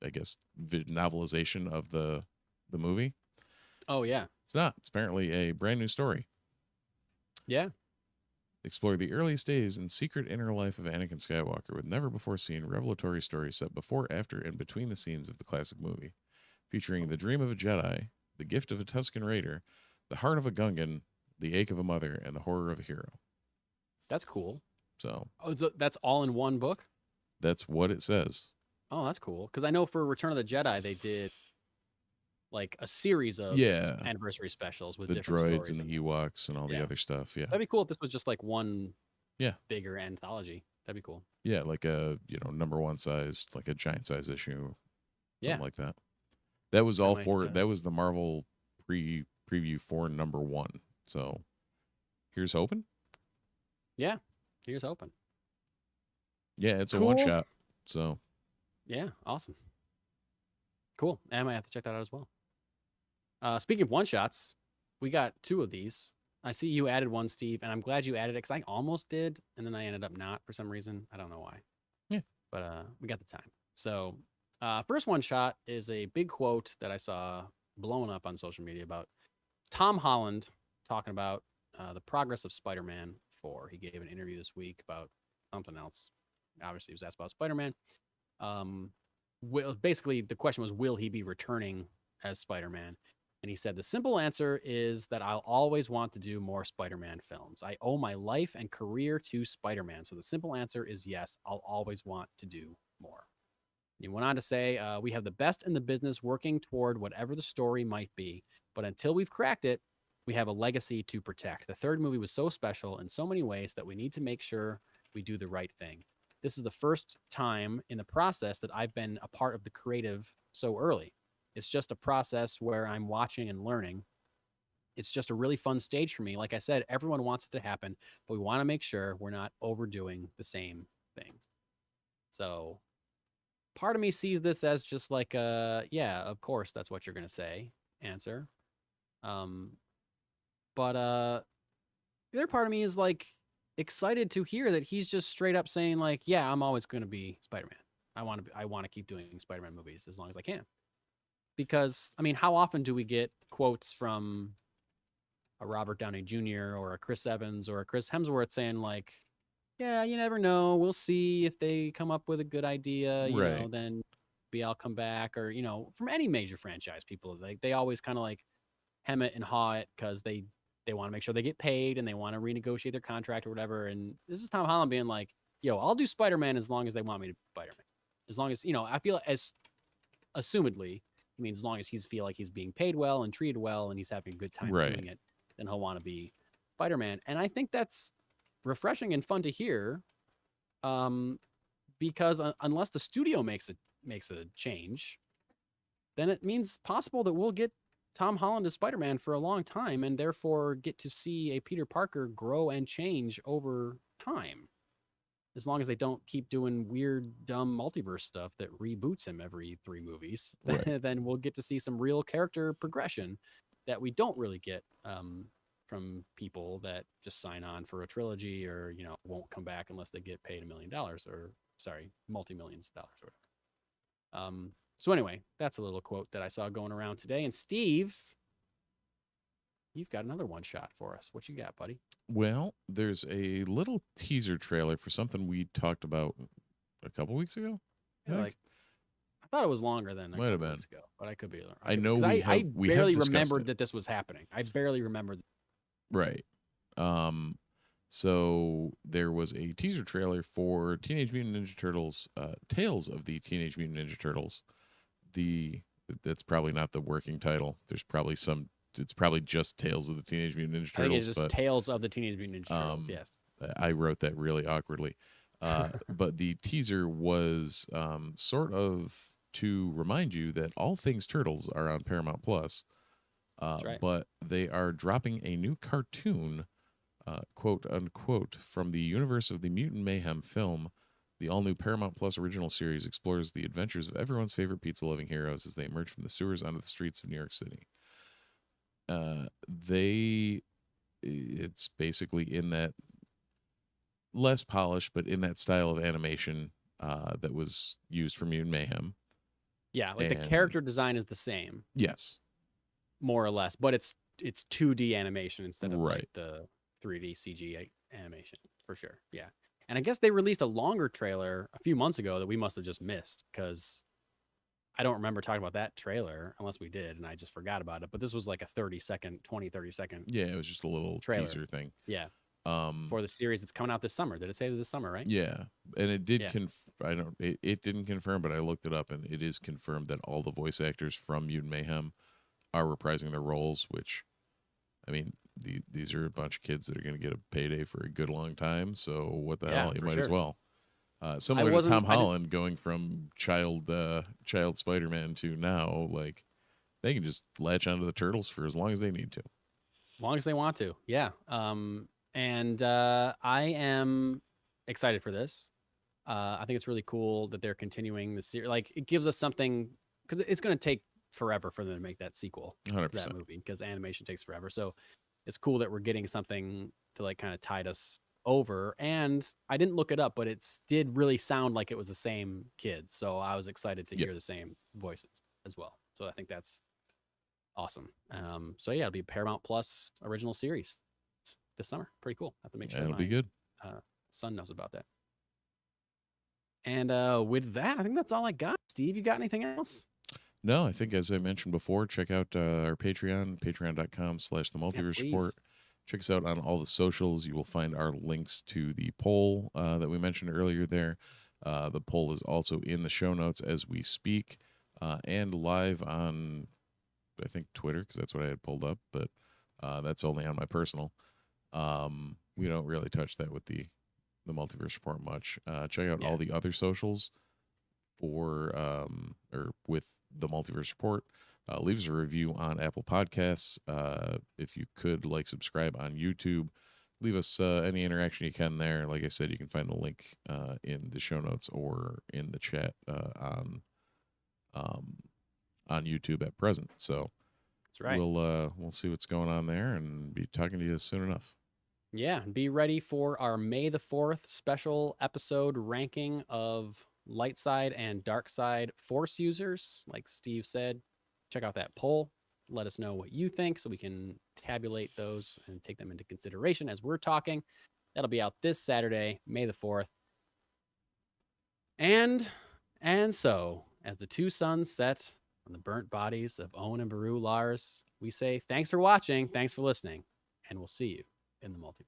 [SPEAKER 3] guess novelization of the movie.
[SPEAKER 2] Oh yeah.
[SPEAKER 3] It's not. It's apparently a brand new story.
[SPEAKER 2] Yeah.
[SPEAKER 3] Explore the earliest days and secret inner life of Anakin Skywalker with never before seen revelatory stories set before, after, and between the scenes of the classic movie, featuring the dream of a Jedi, the gift of a Tusken Raider, the heart of a Gungan, the ache of a mother, and the horror of a hero.
[SPEAKER 2] That's cool.
[SPEAKER 3] So,
[SPEAKER 2] that's all in one book?
[SPEAKER 3] That's what it says.
[SPEAKER 2] Oh, that's cool. Because I know for Return of the Jedi, they did like a series of anniversary specials with
[SPEAKER 3] the
[SPEAKER 2] different
[SPEAKER 3] droids
[SPEAKER 2] stories
[SPEAKER 3] and the Ewoks and all the other stuff. Yeah,
[SPEAKER 2] that'd be cool if this was just like one bigger anthology. That'd be cool.
[SPEAKER 3] Yeah, like a number one sized, like a giant size issue. Something like that. That was all for that was the Marvel preview for number 1. So here's hoping.
[SPEAKER 2] Yeah, here's hoping.
[SPEAKER 3] Yeah, it's a one shot. So
[SPEAKER 2] yeah, awesome. Cool. I might have to check that out as well. Speaking of one shots, we got 2 of these. I see you added one, Steve, and I'm glad you added it because I almost did, and then I ended up not for some reason. I don't know why.
[SPEAKER 3] Yeah.
[SPEAKER 2] But we got the time. So first one shot is a big quote that I saw blowing up on social media about Tom Holland talking about the progress of Spider-Man 4. He gave an interview this week about something else. Obviously, he was asked about Spider-Man. Basically, the question was, will he be returning as Spider-Man? And he said, the simple answer is that I'll always want to do more Spider-Man films. I owe my life and career to Spider-Man. So the simple answer is yes, I'll always want to do more. He went on to say, we have the best in the business working toward whatever the story might be. But until we've cracked it, we have a legacy to protect. The third movie was so special in so many ways that we need to make sure we do the right thing. This is the first time in the process that I've been a part of the creative so early. It's just a process where I'm watching and learning. It's just a really fun stage for me. Like I said, everyone wants it to happen, but we want to make sure we're not overdoing the same things. So part of me sees this as just like yeah, of course, that's what you're going to say answer. But the other part of me is like excited to hear that he's just straight up saying like, yeah, I'm always going to be Spider-Man. I want to keep doing Spider-Man movies as long as I can. Because, I mean, how often do we get quotes from a Robert Downey Jr. or a Chris Evans or a Chris Hemsworth saying like, yeah, you never know. We'll see if they come up with a good idea, you know, then maybe I'll come back. Or, you know, from any major franchise, people, they always kind of like hem it and haw it because they want to make sure they get paid and they want to renegotiate their contract or whatever. And this is Tom Holland being like, yo, I'll do Spider-Man as long as they want me to Spider-Man. As long as, you know, I feel as assumedly, I mean, as long as he's feel like he's being paid well and treated well and he's having a good time doing it, then he'll want to be Spider-Man. And I think that's refreshing and fun to hear, because unless the studio makes a change, then it means possible that we'll get Tom Holland as Spider-Man for a long time and therefore get to see a Peter Parker grow and change over time. as long as they don't keep doing weird, dumb multiverse stuff that reboots him every 3 movies,
[SPEAKER 3] Right.
[SPEAKER 2] then we'll get to see some real character progression that we don't really get from people that just sign on for a trilogy or, won't come back unless they get paid $1 million or, sorry, multi-millions of dollars or whatever. So anyway, that's a little quote that I saw going around today. And Steve, you've got another one shot for us. What you got, buddy?
[SPEAKER 3] Well, there's a little teaser trailer for something we talked about a couple weeks ago.
[SPEAKER 2] I thought it was longer than a
[SPEAKER 3] Might have
[SPEAKER 2] couple
[SPEAKER 3] been.
[SPEAKER 2] weeks ago, but I could be.
[SPEAKER 3] I know
[SPEAKER 2] 'cause
[SPEAKER 3] we
[SPEAKER 2] I
[SPEAKER 3] have- we have
[SPEAKER 2] barely
[SPEAKER 3] discussed
[SPEAKER 2] remembered
[SPEAKER 3] it.
[SPEAKER 2] that this was happening. I barely remembered.
[SPEAKER 3] Right. So there was a teaser trailer for Teenage Mutant Ninja Turtles, Tales of the Teenage Mutant Ninja Turtles. That's probably not the working title. There's probably it's probably just Tales of the Teenage Mutant Ninja
[SPEAKER 2] I think it's
[SPEAKER 3] Turtles.
[SPEAKER 2] just Tales of the Teenage Mutant Ninja Turtles. Yes.
[SPEAKER 3] I wrote that really awkwardly. But the teaser was sort of to remind you that all things Turtles are on Paramount Plus.
[SPEAKER 2] That's right.
[SPEAKER 3] But they are dropping a new cartoon, quote unquote, from the universe of the Mutant Mayhem film. The all-new Paramount Plus original series explores the adventures of everyone's favorite pizza-loving heroes as they emerge from the sewers onto the streets of New York City. It's basically in that less polished, but in that style of animation that was used for Mutant Mayhem.
[SPEAKER 2] Yeah, like the character design is the same.
[SPEAKER 3] Yes.
[SPEAKER 2] More or less, but it's 2D animation instead of
[SPEAKER 3] Right.
[SPEAKER 2] like the 3D CG animation for sure. Yeah. And I guess they released a longer trailer a few months ago that we must have just missed because I don't remember talking about that trailer unless we did and I just forgot about it. But this was like a 30 second.
[SPEAKER 3] Yeah, it was just a little
[SPEAKER 2] trailer.
[SPEAKER 3] teaser thing.
[SPEAKER 2] Yeah. For the series that's coming out this summer. Did it say this summer, right?
[SPEAKER 3] Yeah. And it did
[SPEAKER 2] Yeah.
[SPEAKER 3] it didn't confirm, but I looked it up and it is confirmed that all the voice actors from Mutant Mayhem are reprising their roles, which I mean, these are a bunch of kids that are going to get a payday for a good long time. So what the hell? You might as well. Similar to Tom Holland going from child Spider-Man to now, like they can just latch onto the Turtles for as long as they need to.
[SPEAKER 2] As long as they want to. Yeah. And I am excited for this. I think it's really cool that they're continuing the series. Like it gives us something because it's going to take forever for them to make that sequel
[SPEAKER 3] 100%.
[SPEAKER 2] to that movie because animation takes forever. So it's cool that we're getting something to like kind of tide us over. And I didn't look it up, but it did really sound like it was the same kids. So I was excited to hear the same voices as well. So I think that's awesome. So yeah, it'll be Paramount Plus original series this summer. Pretty cool. I have to make sure
[SPEAKER 3] it'll be good.
[SPEAKER 2] Son knows about that. And with that, I think that's all I got. Steve, you got anything else?
[SPEAKER 3] No, I think as I mentioned before, check out our Patreon, patreon.com/themultiverse report. Check us out on all the socials. You will find our links to the poll that we mentioned earlier there. The poll is also in the show notes as we speak and live on, I think, Twitter, because that's what I had pulled up, but that's only on my personal. We don't really touch that with the Multiverse Report much. Check out all the other socials for or with the Multiverse Report. Leave us a review on Apple Podcasts. If you could, subscribe on YouTube. Leave us any interaction you can there. Like I said, you can find the link in the show notes or in the chat on YouTube at present. So
[SPEAKER 2] that's right.
[SPEAKER 3] We'll see what's going on there and be talking to you soon enough.
[SPEAKER 2] Yeah, be ready for our May the 4th special episode ranking of light side and dark side Force users. Like Steve said, check out that poll. Let us know what you think so we can tabulate those and take them into consideration as we're talking. That'll be out this Saturday, May the 4th. And so, as the two suns set on the burnt bodies of Owen and Baru Lars, we say thanks for watching, thanks for listening, and we'll see you in the multiverse.